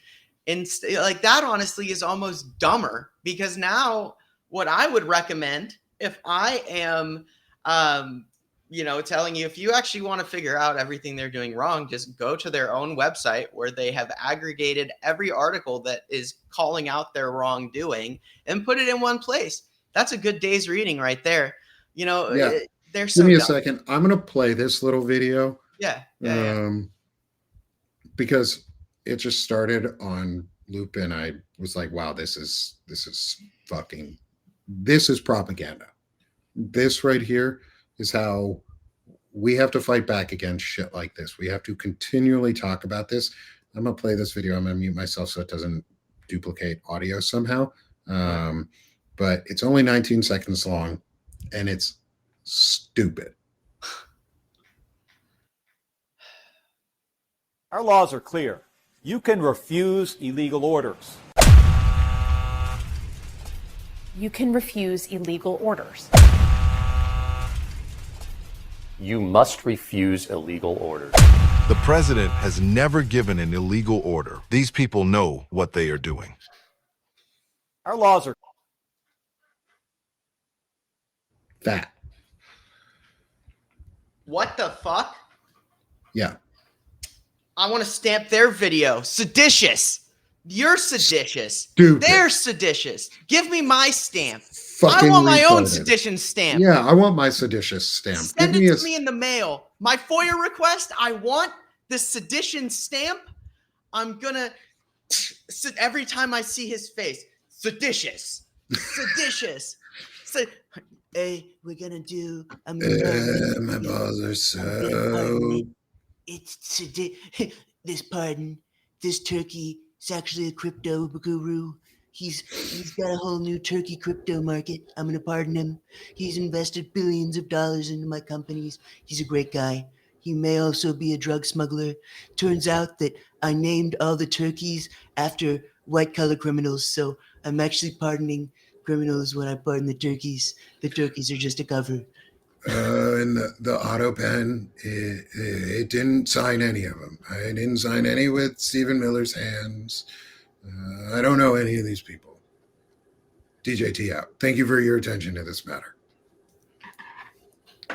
And that honestly is almost dumber, because now what I would recommend, if I am telling you, if you actually want to figure out everything they're doing wrong, just go to their own website where they have aggregated every article that is calling out their wrongdoing and put it in one place. That's a good day's reading right there. They're so Give me a dumb. second. I'm going to play this little video. Yeah. Because it just started on loop and I was like, wow, this is propaganda. This right here is how we have to fight back against shit like this. We have to continually talk about this. I'm going to play this video. I'm going to mute myself so it doesn't duplicate audio somehow. But it's only 19 seconds long and it's stupid. Our laws are clear. You can refuse illegal orders. You can refuse illegal orders. You must refuse illegal orders. The president has never given an illegal order. These people know what they are doing. Our laws are... That. What the fuck? Yeah. I want to stamp their video. Seditious. You're seditious. Stupid. They're seditious. Give me my stamp. Fucking I want my own retarded. sedition stamp. Yeah, I want my seditious stamp. Send it to me in the mail. My FOIA request, I want the sedition stamp. I'm gonna, every time I see his face, seditious. Hey, we're gonna do. My balls are so. It's this pardon. This turkey is actually a crypto guru. He's got a whole new turkey crypto market. I'm gonna pardon him. He's invested billions of dollars into my companies. He's a great guy. He may also be a drug smuggler. Turns out that I named all the turkeys after white collar criminals, so I'm actually pardoning criminals when I pardon the turkeys. The turkeys are just a cover. And the auto pen, it didn't sign any of them. I didn't sign any with Stephen Miller's hands. I don't know any of these people. DJT out. Thank you for your attention to this matter.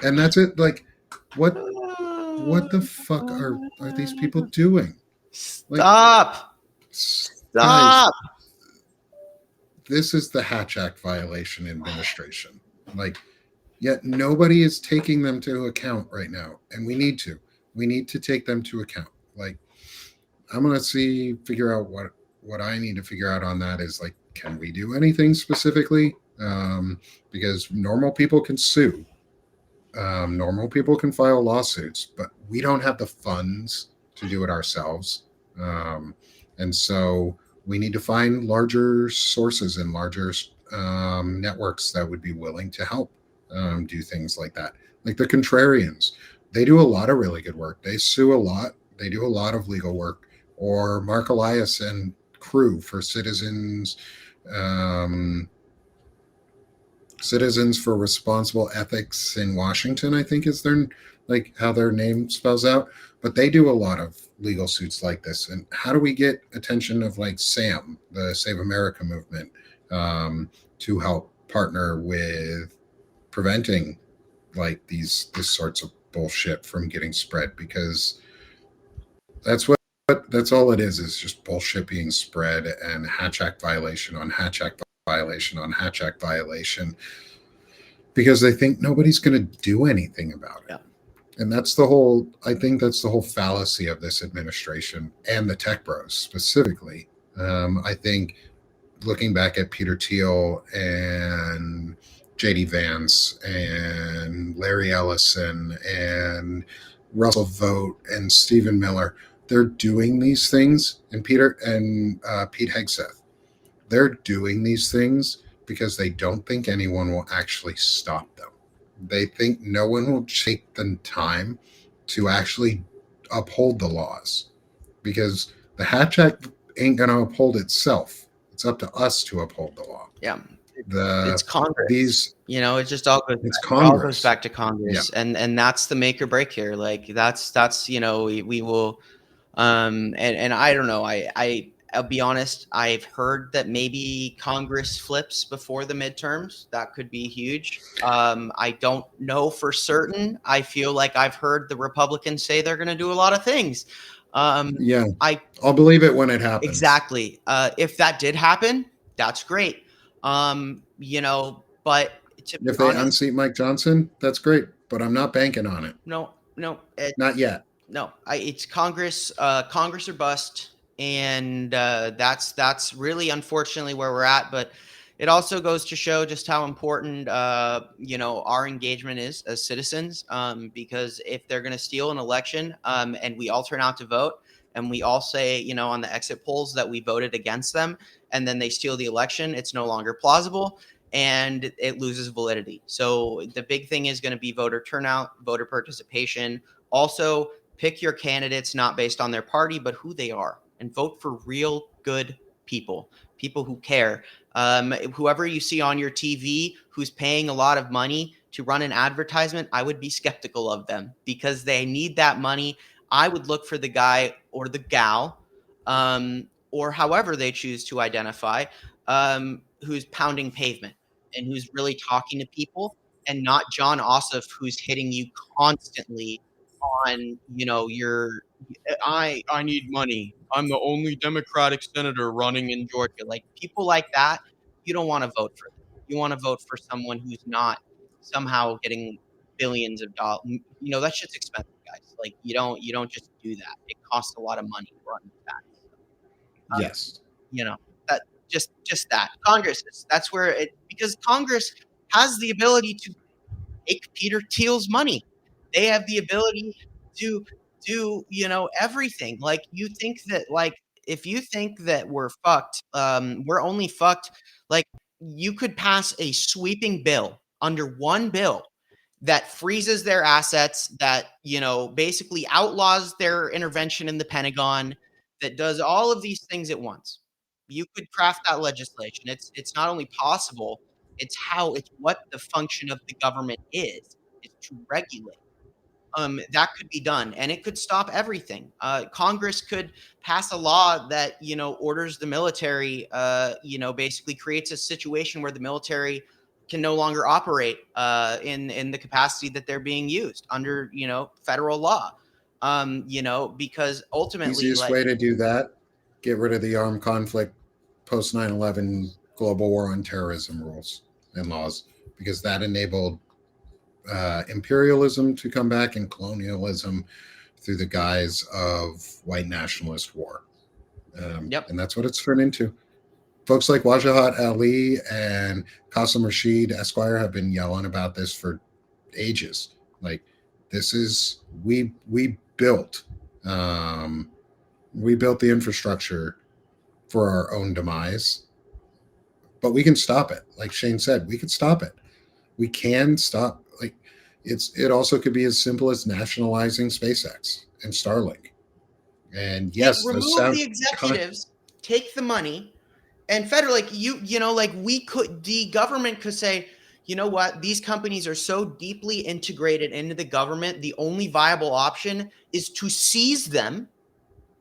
And that's it. Like, what the fuck are these people doing? Stop. Guys, this is the Hatch Act violation administration. Yet nobody is taking them to account right now. And we need to. We need to take them to account. I'm going to figure out what I need to figure out on that is, can we do anything specifically? Because normal people can sue. Normal people can file lawsuits, but we don't have the funds to do it ourselves. And so we need to find larger sources and larger networks that would be willing to help do things like that. Like the Contrarians, they do a lot of really good work. They sue a lot. They do a lot of legal work. Or Mark Elias and crew for Citizens for Responsible Ethics in Washington, I think is their, like, how their name spells out. But they do a lot of legal suits like this. And how do we get attention of like SAM, the Save America movement, to help partner with preventing like these sorts of bullshit from getting spread? Because that's all it is just bullshit being spread, and Hatch Act violation on Hatch Act violation on Hatch Act violation, because they think nobody's going to do anything about it. Yeah. And I think that's the whole fallacy of this administration and the tech bros specifically. I think looking back at Peter Thiel and JD Vance and Larry Ellison and Russell Vought and Stephen Miller, they're doing these things, and Pete Hegseth, they're doing these things because they don't think anyone will actually stop them. They think no one will take the time to actually uphold the laws, because the Hatch Act ain't going to uphold itself. It's up to us to uphold the law. Yeah. It's Congress. It just all goes back to Congress. Yeah. And that's the make or break here. Like that's we will and I don't know. I'll be honest, I've heard that maybe Congress flips before the midterms. That could be huge. I don't know for certain. I feel like I've heard the Republicans say they're going to do a lot of things. I'll believe it when it happens. Exactly. If that did happen, that's great. But if they unseat Mike Johnson, that's great. But I'm not banking on it. No, not yet. No, it's Congress or bust. And that's really unfortunately where we're at. But it also goes to show just how important, our engagement is as citizens, because if they're going to steal an election and we all turn out to vote and we all say, on the exit polls that we voted against them, and then they steal the election, it's no longer plausible and it loses validity. So the big thing is going to be voter turnout, voter participation. Also, pick your candidates not based on their party, but who they are. And vote for real good people who care. Whoever you see on your TV who's paying a lot of money to run an advertisement, I would be skeptical of them because they need that money. I would look for the guy or the gal, or however they choose to identify, who's pounding pavement and who's really talking to people, and not John Ossoff, who's hitting you constantly on, I need money. I'm the only Democratic senator running in Georgia. Like people like that, you don't want to vote for them. You want to vote for someone who's not somehow getting billions of dollars. That shit's expensive, guys. Like you don't just do that. It costs a lot of money to run that. Yes. That just that Congress that's where because Congress has the ability to take Peter Thiel's money. They have the ability to do, everything. Like you think that, like, if you think that we're fucked, we're only fucked. Like you could pass a sweeping bill under one bill that freezes their assets, that, basically outlaws their intervention in the Pentagon, that does all of these things at once. You could craft that legislation. It's not only possible, it's what the function of the government is to regulate. That could be done, and it could stop everything. Congress could pass a law that, orders the military, basically creates a situation where the military can no longer operate in the capacity that they're being used under, federal law. Because ultimately, easiest way to do that, get rid of the armed conflict post 9/11 global war on terrorism rules and laws, because that enabled imperialism to come back and colonialism through the guise of white nationalist war. And that's what it's turned into. Folks like Wajahat Ali and Qasim Rashid Esquire have been yelling about this for ages. Like, this is, we built the infrastructure for our own demise, but we can stop it. Like Shane said, we could stop it. We can stop. Like, it also could be as simple as nationalizing SpaceX and Starlink. And yes, remove the executives take the money and federal, like the government could say, you know what, these companies are so deeply integrated into the government, the only viable option is to seize them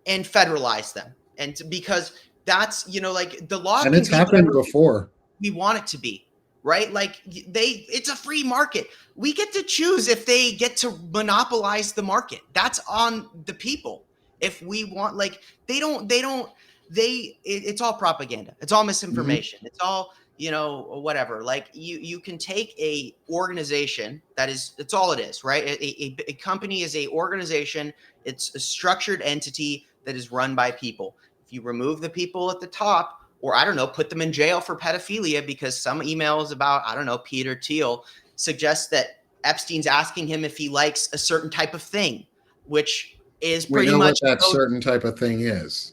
and federalize them. And because that's, like the law And can it's be happened whatever before. we want it to be, right? Like it's a free market. We get to choose if they get to monopolize the market. That's on the people. If we want, like, it's all propaganda. It's all misinformation. It's all, whatever. Like you can take a organization it's all it is, right? A company is a organization. It's a structured entity that is run by people. If you remove the people at the top, or I don't know, put them in jail for pedophilia because some emails about, I don't know, Peter Thiel suggest that Epstein's asking him if he likes a certain type of thing, which is We pretty know much what that certain type of thing is.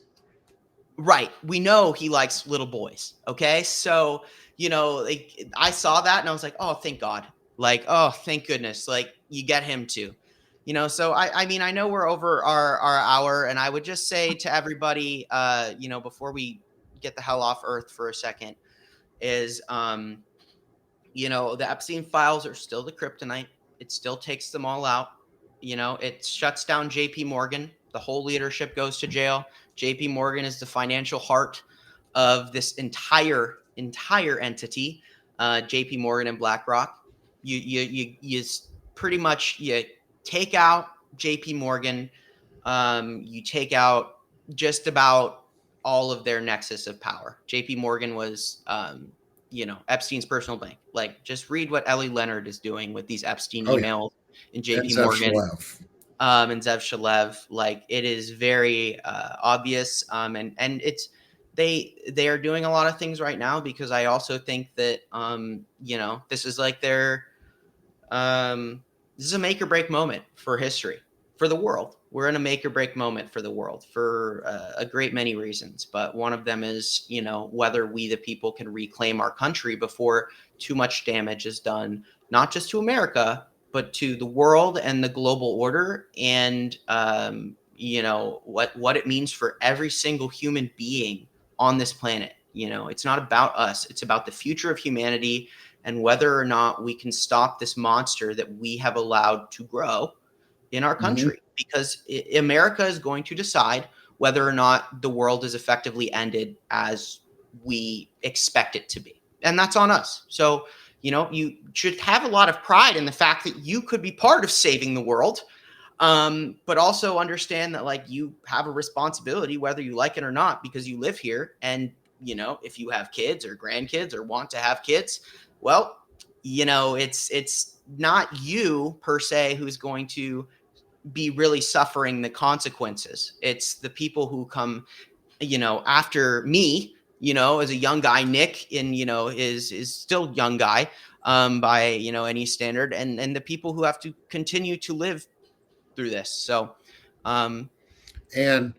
right. We know he likes little boys. Okay. So, I saw that and I was like, oh, thank God. Like, oh, thank goodness. Like you get him too. So I mean, I know we're over our hour, and I would just say to everybody, before we get the hell off Earth for a second, is, the Epstein files are still the kryptonite. It still takes them all out. It shuts down JP Morgan. The whole leadership goes to jail. JP Morgan is the financial heart of this entire entity. JP Morgan and BlackRock. You pretty much, you take out JP Morgan. You take out just about all of their nexus of power. JP Morgan was, Epstein's personal bank. Like, just read what Ellie Leonard is doing with these Epstein emails in JP Morgan. And Zev Shalev. Like, it is very obvious. And it's, they are doing a lot of things right now, because I also think that, this is like their, this is a make or break moment for history, for the world. We're in a make or break moment for the world for a great many reasons. But one of them is, whether we, the people, can reclaim our country before too much damage is done, not just to America, but to the world and the global order. And, what it means for every single human being on this planet. It's not about us. It's about the future of humanity and whether or not we can stop this monster that we have allowed to grow in our country, because America is going to decide whether or not the world is effectively ended as we expect it to be. And that's on us. So, you should have a lot of pride in the fact that you could be part of saving the world. But also understand that, like, you have a responsibility, whether you like it or not, because you live here. And, if you have kids or grandkids or want to have kids, well, it's not you per se who's going to be really suffering the consequences. It's the people who come, after me, as a young guy. Nick is still young guy, by, any standard, and the people who have to continue to live through this. So, and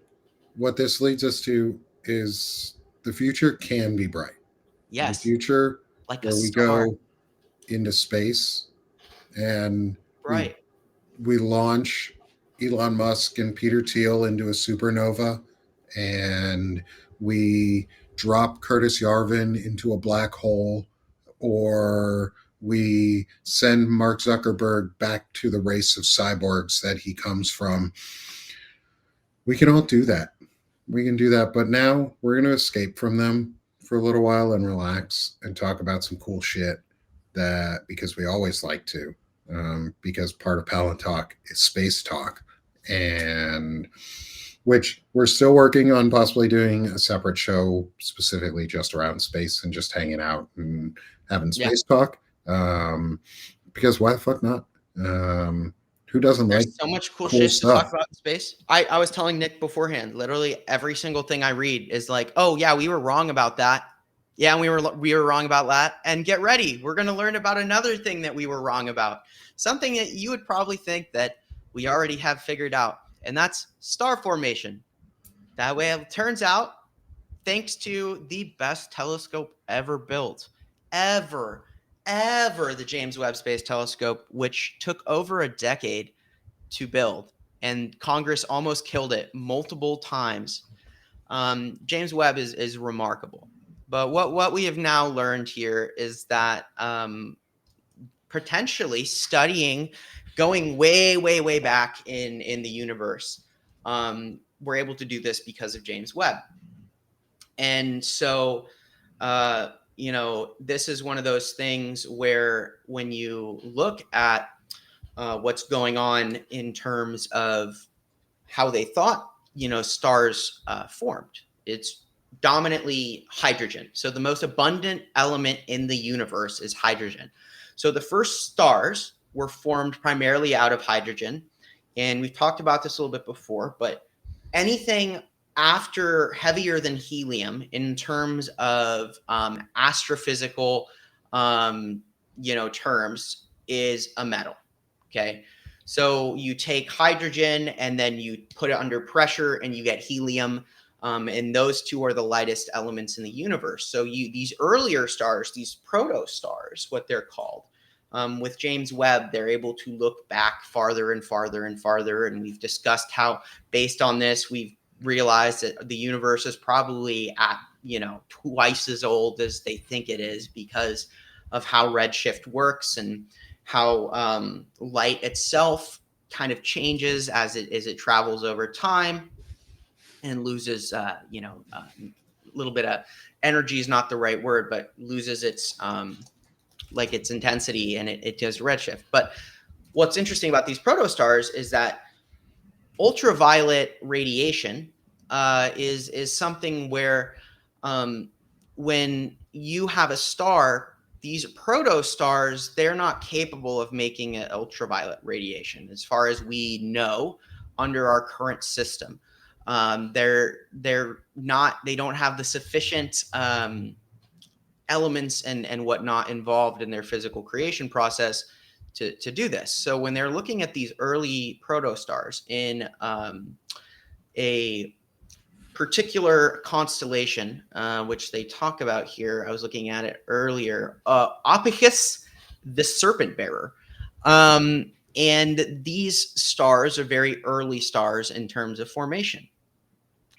what this leads us to is the future can be bright. yes, the future, like where a we star. go into space and Right. we launch Elon Musk and Peter Thiel into a supernova, and we drop Curtis Yarvin into a black hole, or we send Mark Zuckerberg back to the race of cyborgs that he comes from. We can all do that. We can do that. But now we're going to escape from them for a little while and relax and talk about some cool shit, that because we always like to, because part of Palantalk is Spacetalk, and which we're still working on possibly doing a separate show specifically just around space and just hanging out and having space talk. Because why the fuck not? Who doesn't There's like so much cool cool shit stuff to talk about in space. I was telling Nick beforehand, literally every single thing I read is like, oh yeah, we were wrong about that. Yeah, we were wrong about that. And get ready, we're going to learn about another thing that we were wrong about. Something that you would probably think that we already have figured out, and that's star formation. That way, it turns out, thanks to the best telescope ever built, ever, the James Webb Space Telescope, which took over a decade to build, and Congress almost killed it multiple times. James Webb is remarkable. But what we have now learned here is that potentially studying, going way back in the universe, we're able to do this because of James Webb. And so, this is one of those things where when you look at what's going on in terms of how they thought, stars formed, it's dominantly hydrogen. So the most abundant element in the universe is hydrogen. So the first stars were formed primarily out of hydrogen. And we've talked about this a little bit before, but anything after heavier than helium in terms of astrophysical, terms is a metal. Okay. So you take hydrogen and then you put it under pressure and you get helium. And those two are the lightest elements in the universe. So these earlier stars, these protostars, what they're called, with James Webb, they're able to look back farther and farther and farther. And we've discussed how, based on this, we've realized that the universe is probably at, twice as old as they think it is because of how redshift works and how light itself kind of changes as it travels over time and loses, a little bit of energy is not the right word, but loses its its intensity, and it does redshift. But what's interesting about these protostars is that ultraviolet radiation is something where when you have a star, these protostars, they're not capable of making an ultraviolet radiation as far as we know under our current system. They're not, they don't have the sufficient elements and whatnot involved in their physical creation process to do this. So when they're looking at these early protostars in a particular constellation, which they talk about here, I was looking at it earlier, Ophiuchus, the serpent bearer. And these stars are very early stars in terms of formation.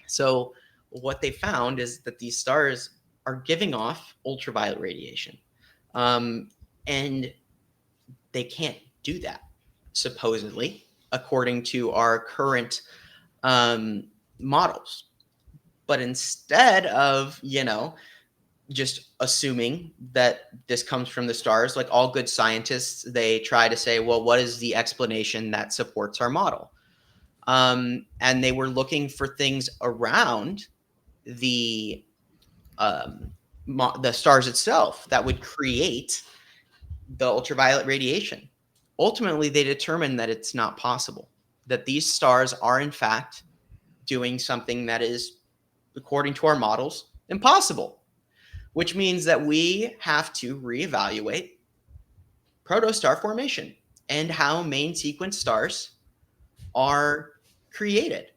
So what they found is that these stars are giving off ultraviolet radiation. And they can't do that, supposedly, according to our current models. But instead of, just assuming that this comes from the stars, like all good scientists, they try to say, well, what is the explanation that supports our model? And they were looking for things around the stars itself that would create the ultraviolet radiation. Ultimately, they determined that it's not possible, that these stars are in fact doing something that is, according to our models, impossible, which means that we have to reevaluate protostar formation and how main sequence stars are created.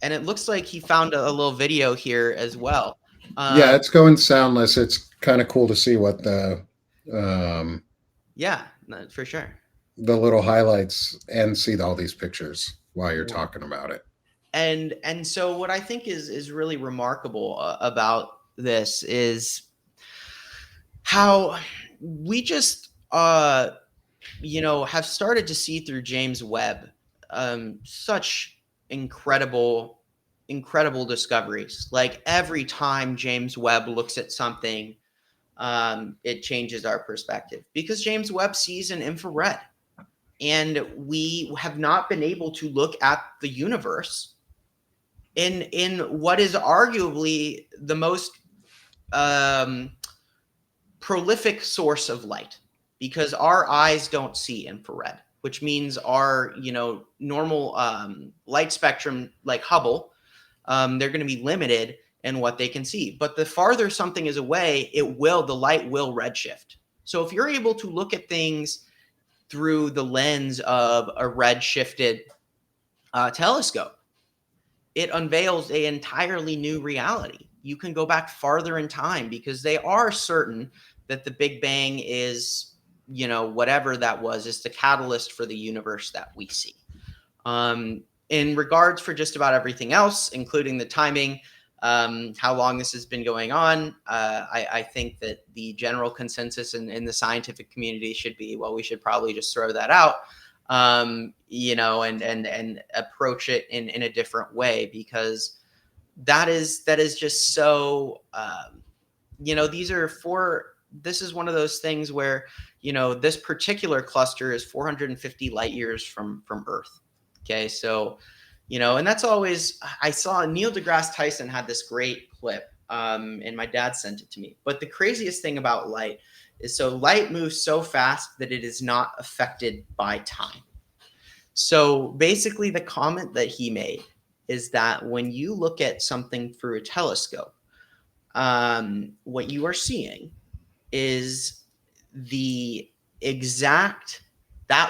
And it looks like he found a little video here as well. Yeah, it's going soundless. It's kind of cool to see what yeah, for sure. the little highlights and see all these pictures while you're talking about it. And so what I think is really remarkable about this is how we just have started to see through James Webb such incredible discoveries. Like every time James Webb looks at something, it changes our perspective because James Webb sees in infrared, and we have not been able to look at the universe in what is arguably the most prolific source of light, because our eyes don't see infrared, which means our normal light spectrum, like Hubble, they're going to be limited in what they can see. But the farther something is away, the light will redshift. So if you're able to look at things through the lens of a redshifted telescope, it unveils an entirely new reality. You can go back farther in time because they are certain that the Big Bang is, whatever that was, is the catalyst for the universe that we see. In regards for just about everything else, including the timing, how long this has been going on. I think that the general consensus in the scientific community should be, well, we should probably just throw that out, you know, and approach it in a different way, because that is just so, you know, this is one of those things where, you know, this particular cluster is 450 light years from Earth. Okay. So, you know, and that's always, I saw Neil deGrasse Tyson had this great clip, and my dad sent it to me. But the craziest thing about light is, so light moves so fast that it is not affected by time. So basically the comment that he made is that when you look at something through a telescope, what you are seeing is that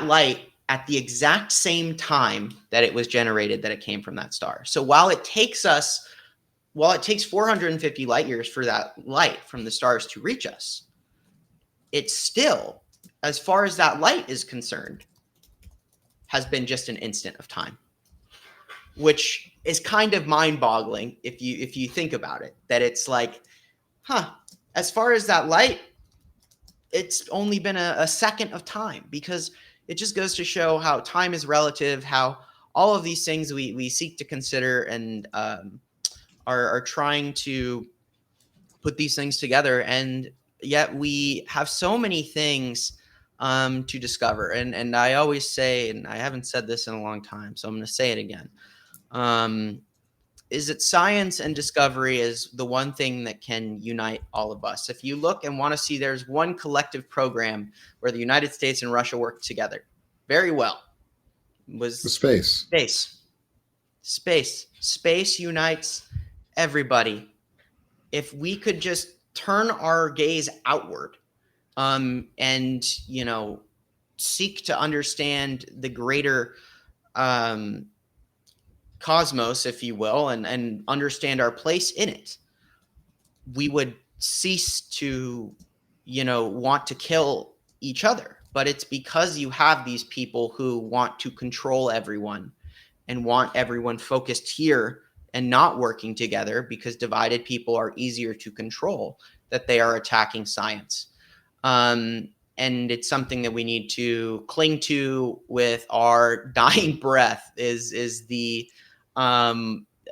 light at the exact same time that it was generated, that it came from that star. So while it takes 450 light years for that light from the stars to reach us, it's still, as far as that light is concerned, has been just an instant of time, which is kind of mind-boggling if you think about it, that it's like, as far as that light, it's only been a second of time, because it just goes to show how time is relative, how all of these things we seek to consider and are trying to put these things together. And yet we have so many things to discover. And I always say, and I haven't said this in a long time, so I'm going to say it again, is that science and discovery is the one thing that can unite all of us. If you look and want to see, there's one collective program where the United States and Russia worked together very well. Was The space. Space unites everybody. If we could just turn our gaze outward, and, you know, seek to understand the greater cosmos, if you will, and understand our place in it, we would cease to, you know, want to kill each other. But it's because you have these people who want to control everyone and want everyone focused here and not working together, because divided people are easier to control, that they are attacking science. And it's something that we need to cling to with our dying breath, is the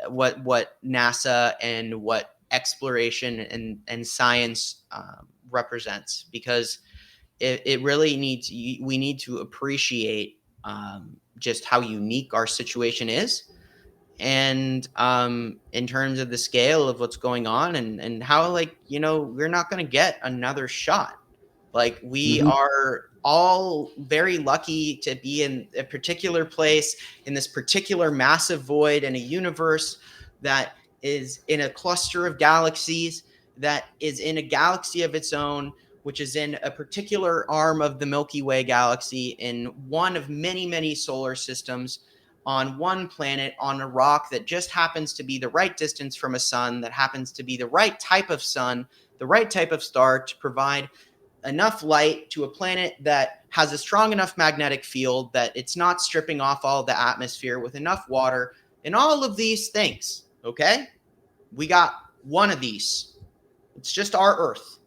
what NASA and what exploration and science represents, because it really needs, we need to appreciate just how unique our situation is, and in terms of the scale of what's going on, and how, like, you know, we're not going to get another shot. Like, we are all very lucky to be in a particular place, in this particular massive void, in a universe that is in a cluster of galaxies, that is in a galaxy of its own, which is in a particular arm of the Milky Way galaxy, in one of many, many solar systems, on one planet, on a rock that just happens to be the right distance from a sun, that happens to be the right type of sun, the right type of star to provide enough light to a planet that has a strong enough magnetic field that it's not stripping off all the atmosphere, with enough water, and all of these things. Okay? We got one of these. It's just our Earth.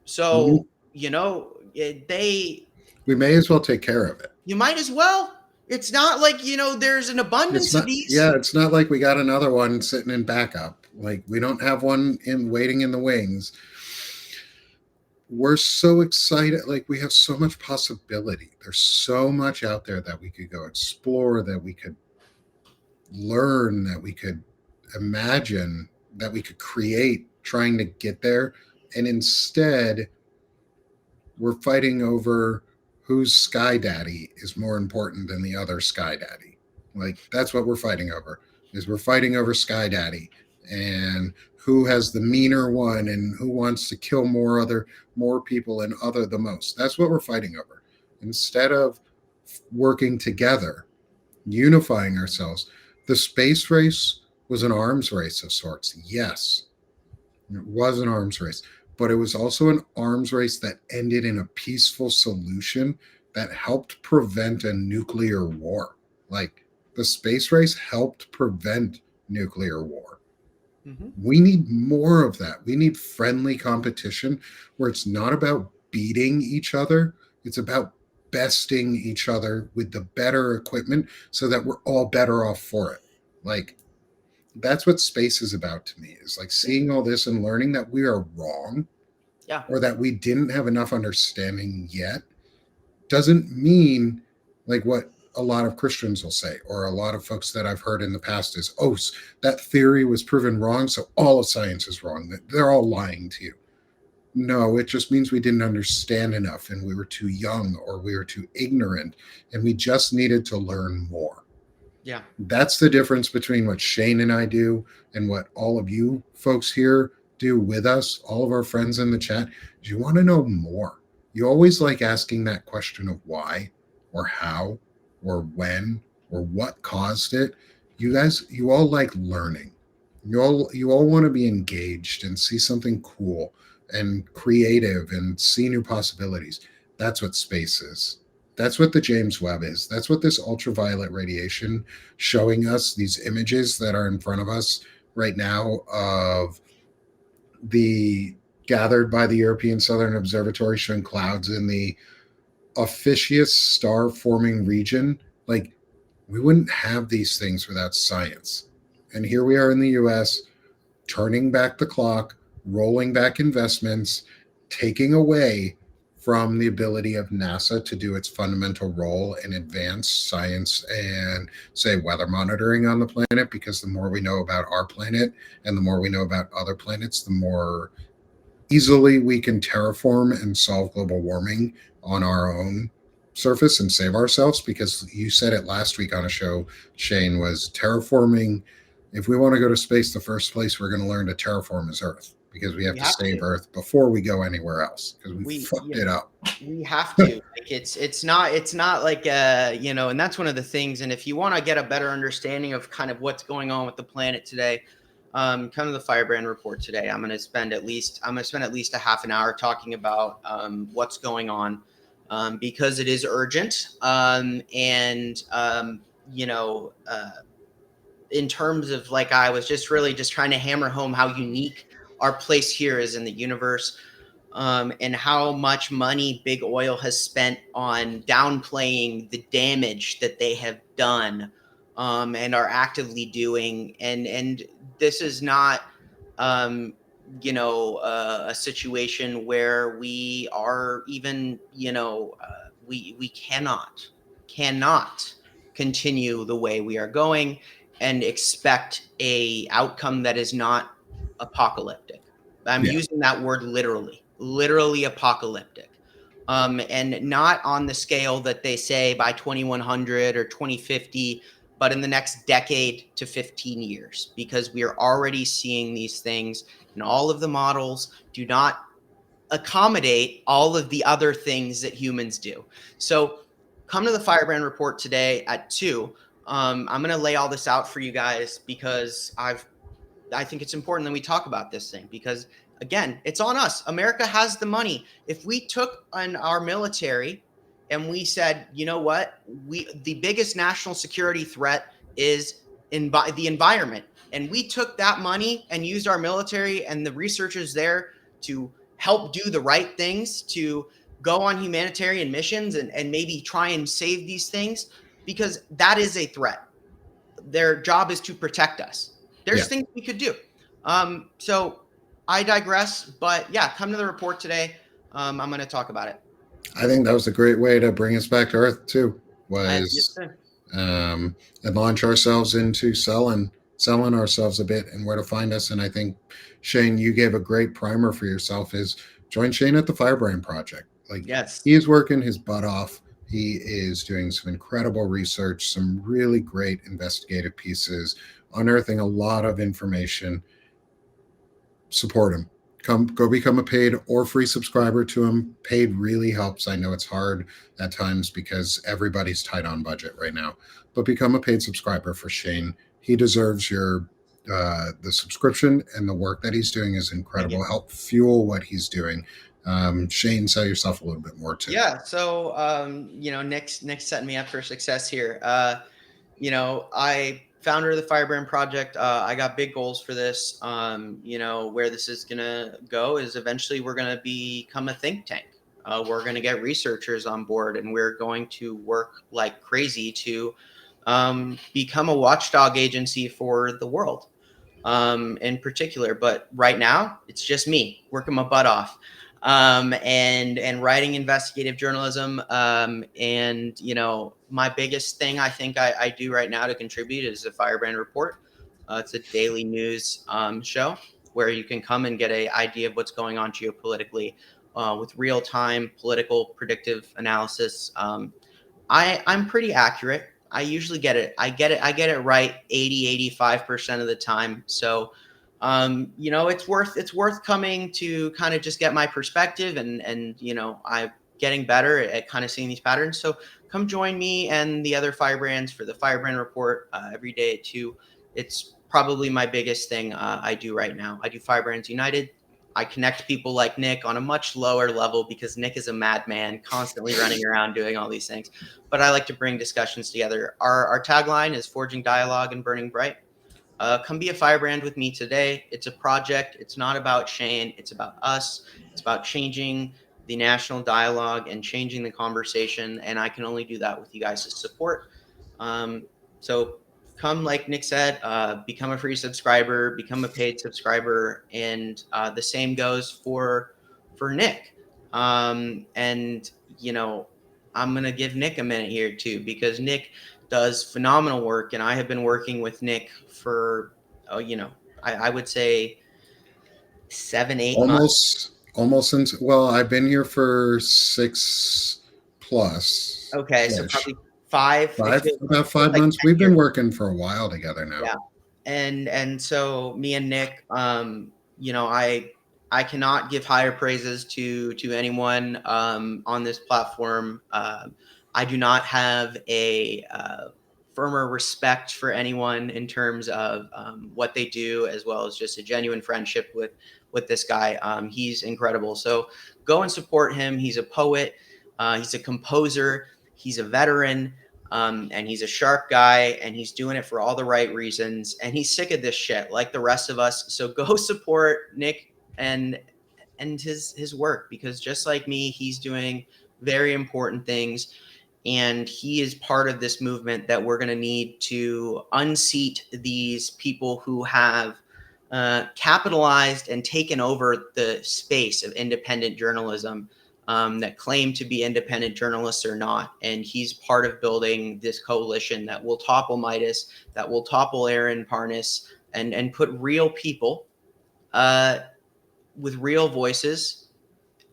So, you know, we may as well take care of it. You might as well. It's not like, you know, there's an abundance of these. Yeah, it's not like we got another one sitting in backup. Like, we don't have one waiting in the wings. We're so excited. Like, we have so much possibility. There's so much out there that we could go explore, that we could learn, that we could imagine, that we could create, trying to get there. And instead, we're fighting over whose sky daddy is more important than the other sky daddy. Like, that's what we're fighting over, is we're fighting over sky daddy, and who has the meaner one, and who wants to kill more people and other the most. That's what we're fighting over. Instead of working together, unifying ourselves. The space race was an arms race of sorts. Yes, it was an arms race, but it was also an arms race that ended in a peaceful solution that helped prevent a nuclear war. Like, the space race helped prevent nuclear war. We need more of that. We need friendly competition where it's not about beating each other. It's about besting each other with the better equipment so that we're all better off for it. Like, that's what space is about to me, is like seeing all this and learning that we are wrong, Yeah. or that we didn't have enough understanding yet, doesn't mean like what a lot of Christians will say, or a lot of folks that I've heard in the past is, oh, that theory was proven wrong, so all of science is wrong. That they're all lying to you. No, it just means we didn't understand enough, and we were too young, or we were too ignorant, and we just needed to learn more. Yeah. That's the difference between what Shane and I do and what all of you folks here do with us, all of our friends in the chat. Is you want to know more. You always like asking that question of why, or how, or when, or what caused it. You guys, you all like learning. You all want to be engaged and see something cool and creative and see new possibilities. That's what space is. That's what the James Webb is. That's what this ultraviolet radiation showing us, these images that are in front of us right now of the gathered by the European Southern Observatory showing clouds in the Ophiuchus star forming region. Like, we wouldn't have these things without science. And here we are in the US, turning back the clock, rolling back investments, taking away from the ability of NASA to do its fundamental role in advanced science and, say, weather monitoring on the planet, because the more we know about our planet and the more we know about other planets, the more easily we can terraform and solve global warming on our own surface and save ourselves. Because you said it last week on a show, Shane, was terraforming. If we want to go to space, the first place we're going to learn to terraform is Earth, because we have to save Earth before we go anywhere else, because we fucked it up. We have to. Like, it's not like and that's one of the things. And if you want to get a better understanding of kind of what's going on with the planet today, come to the Firebrand Report today. I'm going to spend at least a half an hour talking about what's going on, because it is urgent. In terms of, like, I was just really just trying to hammer home how unique our place here is in the universe, and how much money big oil has spent on downplaying the damage that they have done, and are actively doing. And this is not, a situation where we are even, we cannot continue the way we are going and expect a outcome that is not apocalyptic. I'm using that word literally apocalyptic, and not on the scale that they say by 2100 or 2050, but in the next decade to 15 years, because we are already seeing these things, and all of the models do not accommodate all of the other things that humans do. So come to the Firebrand Report today at 2. I'm going to lay all this out for you guys, because I think it's important that we talk about this thing, because, again, it's on us. America has the money. If we took on our military and we said, you know what, the biggest national security threat is the environment, and we took that money and used our military and the researchers there to help do the right things, to go on humanitarian missions and maybe try and save these things, because that is a threat. Their job is to protect us. There's things we could do. So I digress, but come to the report today. I'm going to talk about it. I think that was a great way to bring us back to Earth too, and launch ourselves into selling ourselves a bit and where to find us. And I think, Shane, you gave a great primer for yourself, is join Shane at the Firebrand Project. He is working his butt off. He is doing some incredible research, some really great investigative pieces, unearthing a lot of information. Support him. Go become a paid or free subscriber to him. Paid really helps. I know it's hard at times because everybody's tight on budget right now, but become a paid subscriber for Shane. He deserves the subscription, and the work that he's doing is incredible. Help fuel what he's doing. Shane, sell yourself a little bit more too. Yeah. So, Nick's setting me up for success here. I founder of the Firebrand Project. I got big goals for this. Where this is going to go is eventually we're going to become a think tank. We're going to get researchers on board, and we're going to work like crazy to become a watchdog agency for the world in particular. But right now, it's just me working my butt off. And writing investigative journalism. My biggest thing I think I do right now to contribute is the Firebrand Report. It's a daily news show where you can come and get an idea of what's going on geopolitically with real-time political predictive analysis. I'm pretty accurate. I usually get it. I get it right 80-85% of the time. So it's worth coming to kind of just get my perspective and I'm getting better at kind of seeing these patterns. So come join me and the other Firebrands for the Firebrand Report every day at 2. It's probably my biggest thing I do right now. I do Firebrands United. I connect people like Nick on a much lower level because Nick is a madman, constantly running around doing all these things. But I like to bring discussions together. Our tagline is Forging Dialogue and Burning Bright. Come be a Firebrand with me today. It's a project. It's not about Shane. It's about us. It's about changing the national dialogue and changing the conversation. And I can only do that with you guys' support. So come, like Nick said, become a free subscriber, become a paid subscriber. And the same goes for Nick. I'm going to give Nick a minute here too, because Nick does phenomenal work, and I have been working with Nick for, I would say 7-8 months. Almost since. Well, I've been here for 6+. Okay, so probably about 5 months. We've been working for a while together now. Yeah, and so me and Nick, I cannot give higher praises to anyone on this platform. I do not have a firmer respect for anyone in terms of what they do, as well as just a genuine friendship with this guy. He's incredible. So go and support him. He's a poet. He's a composer. He's a veteran. And he's a sharp guy, and he's doing it for all the right reasons. And he's sick of this shit like the rest of us. So go support Nick and his work, because just like me, he's doing very important things. And he is part of this movement that we're going to need to unseat these people who have capitalized and taken over the space of independent journalism, that claim to be independent journalists or not. And he's part of building this coalition that will topple Midas, that will topple Aaron Parnas, and put real people with real voices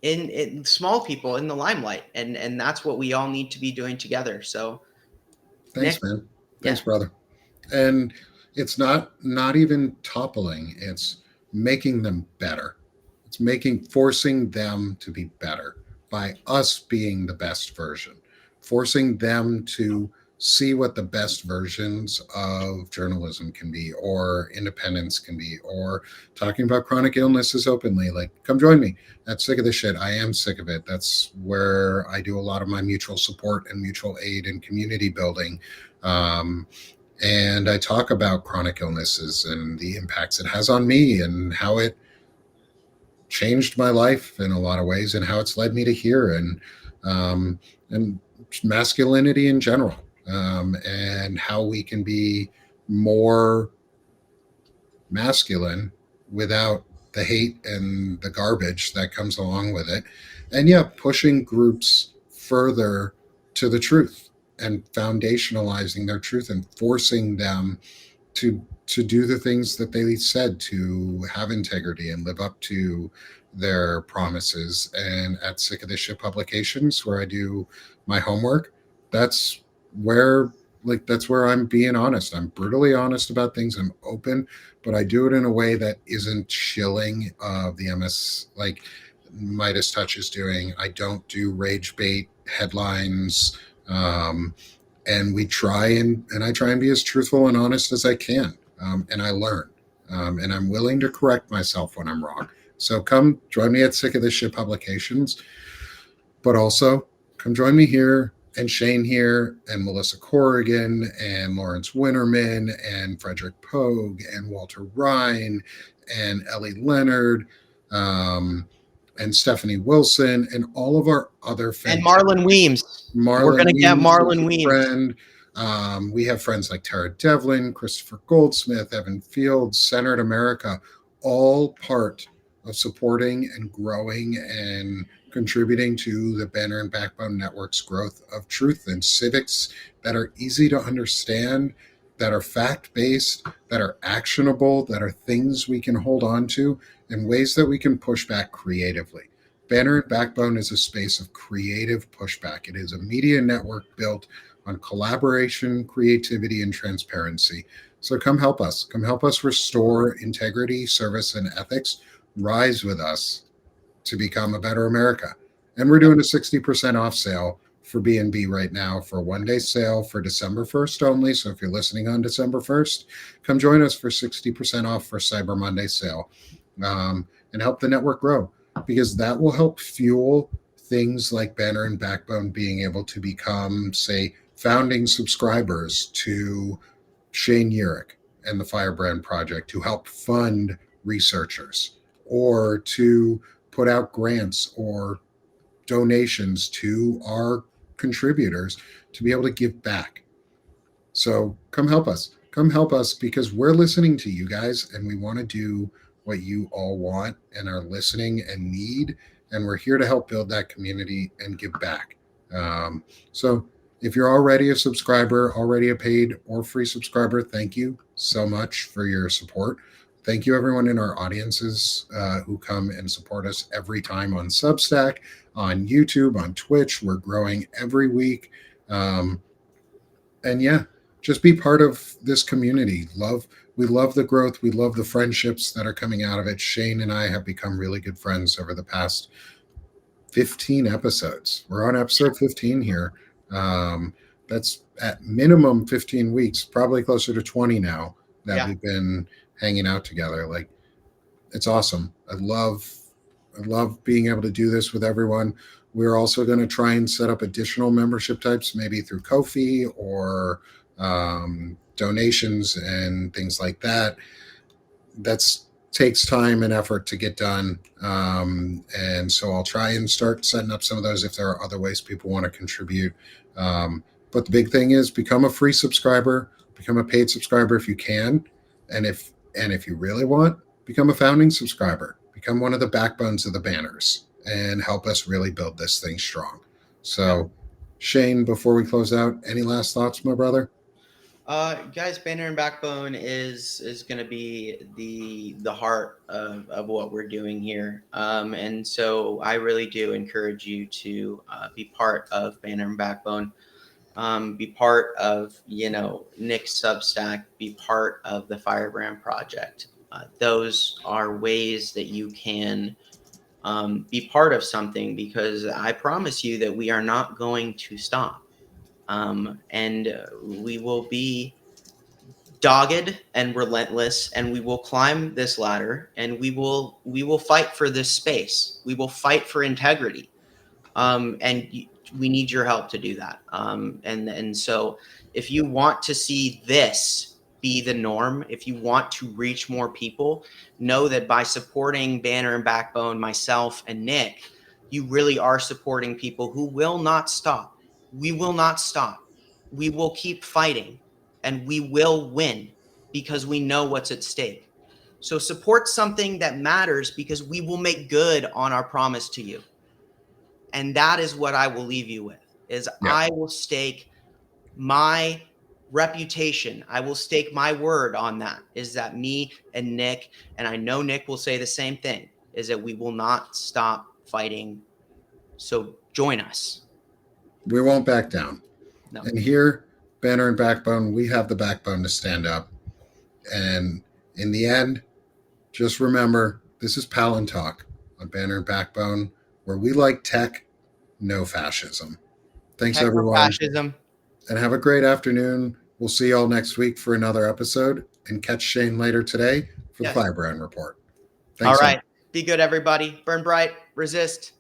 in small people in the limelight, and that's what we all need to be doing together. So thanks, Nick, man. Thanks, brother. And it's not even toppling, it's making them better. It's forcing them to be better by us being the best version, forcing them to see what the best versions of journalism can be, or independence can be, or talking about chronic illnesses openly. Like, come join me. That's sick of this shit. I am sick of it. That's where I do a lot of my mutual support and mutual aid and community building. And I talk about chronic illnesses and the impacts it has on me, and how it changed my life in a lot of ways, and how it's led me to here, and masculinity in general. And how we can be more masculine without the hate and the garbage that comes along with it. And pushing groups further to the truth and foundationalizing their truth and forcing them to do the things that they said, to have integrity and live up to their promises. And at Sick of This Shit Publications, where I do my homework, that's where I'm being honest. I'm brutally honest about things. I'm open, but I do it in a way that isn't shilling of the MS, like Midas Touch is doing. I don't do rage bait headlines. And we try and I try and be as truthful and honest as I can. And I learn. And I'm willing to correct myself when I'm wrong. So come join me at Sick of This Shit Publications, but also come join me here And Shane here, and Melissa Corrigan, and Lawrence Winterman, and Frederick Pogue, and Walter Ryan, and Ellie Leonard, and Stephanie Wilson, and all of our other fans. And Marlon Weems. We're going to get Marlon Weems. Friend. We have friends like Tara Devlin, Christopher Goldsmith, Evan Fields, Centered America, all part of supporting and growing and contributing to the Banner and Backbone Network's growth of truth and civics that are easy to understand, that are fact-based, that are actionable, that are things we can hold on to, and ways that we can push back creatively. Banner and Backbone is a space of creative pushback. It is a media network built on collaboration, creativity, and transparency. So come help us. Come help us restore integrity, service, and ethics. Rise with us to become a better America. And we're doing a 60% off sale for B&B right now for a one-day sale for December 1st only. So if you're listening on December 1st, come join us for 60% off for Cyber Monday sale, and help the network grow, because that will help fuel things like Banner and Backbone being able to become, say, founding subscribers to Shane Urich and the Firebrand Project to help fund researchers, or to put out grants or donations to our contributors to be able to give back. So come help us. Come help us, because we're listening to you guys, and we want to do what you all want and are listening and need. And we're here to help build that community and give back. So if you're already a subscriber, already a paid or free subscriber, thank you so much for your support. Thank you, everyone in our audiences who come and support us every time on Substack, on YouTube, on Twitch. We're growing every week. And yeah, just be part of this community. We love the growth. We love the friendships that are coming out of it. Shane and I have become really good friends over the past 15 episodes. We're on episode 15 here. That's at minimum 15 weeks, probably closer to 20 now that we've been hanging out together. Like, it's awesome. I love being able to do this with everyone. We're also going to try and set up additional membership types, maybe through Ko-fi or donations and things like that. That's takes time and effort to get done. And so I'll try and start setting up some of those if there are other ways people want to contribute. But the big thing is become a free subscriber, become a paid subscriber if you can. And if you really want, become a founding subscriber, become one of the backbones of the banners, and help us really build this thing strong. So Shane, before we close out, any last thoughts, my brother? Guys, Banner and Backbone is going to be the heart of what we're doing here. And so I really do encourage you to be part of Banner and Backbone. Be part of, Nick's Substack, be part of the Firebrand Project. Those are ways that you can be part of something, because I promise you that we are not going to stop. And we will be dogged and relentless, and we will climb this ladder, and we will fight for this space. We will fight for integrity. We need your help to do that. And so if you want to see this be the norm, if you want to reach more people, know that by supporting Banner and Backbone, myself and Nick, you really are supporting people who will not stop. We will not stop. We will keep fighting, and we will win, because we know what's at stake. So support something that matters, because we will make good on our promise to you. And that is what I will leave you with, is I will stake my reputation. I will stake my word on that, is that me and Nick, and I know Nick will say the same thing, is that we will not stop fighting. So join us. We won't back down. No. And here, Banner and Backbone, we have the backbone to stand up. And in the end, just remember, this is Palantalk on Banner and Backbone, where we like tech, no fascism. Thanks, everyone. Fascism. And have a great afternoon. We'll see you all next week for another episode, and catch Shane later today for the Firebrand Report. Thanks. All right. Be good, everybody. Burn bright. Resist.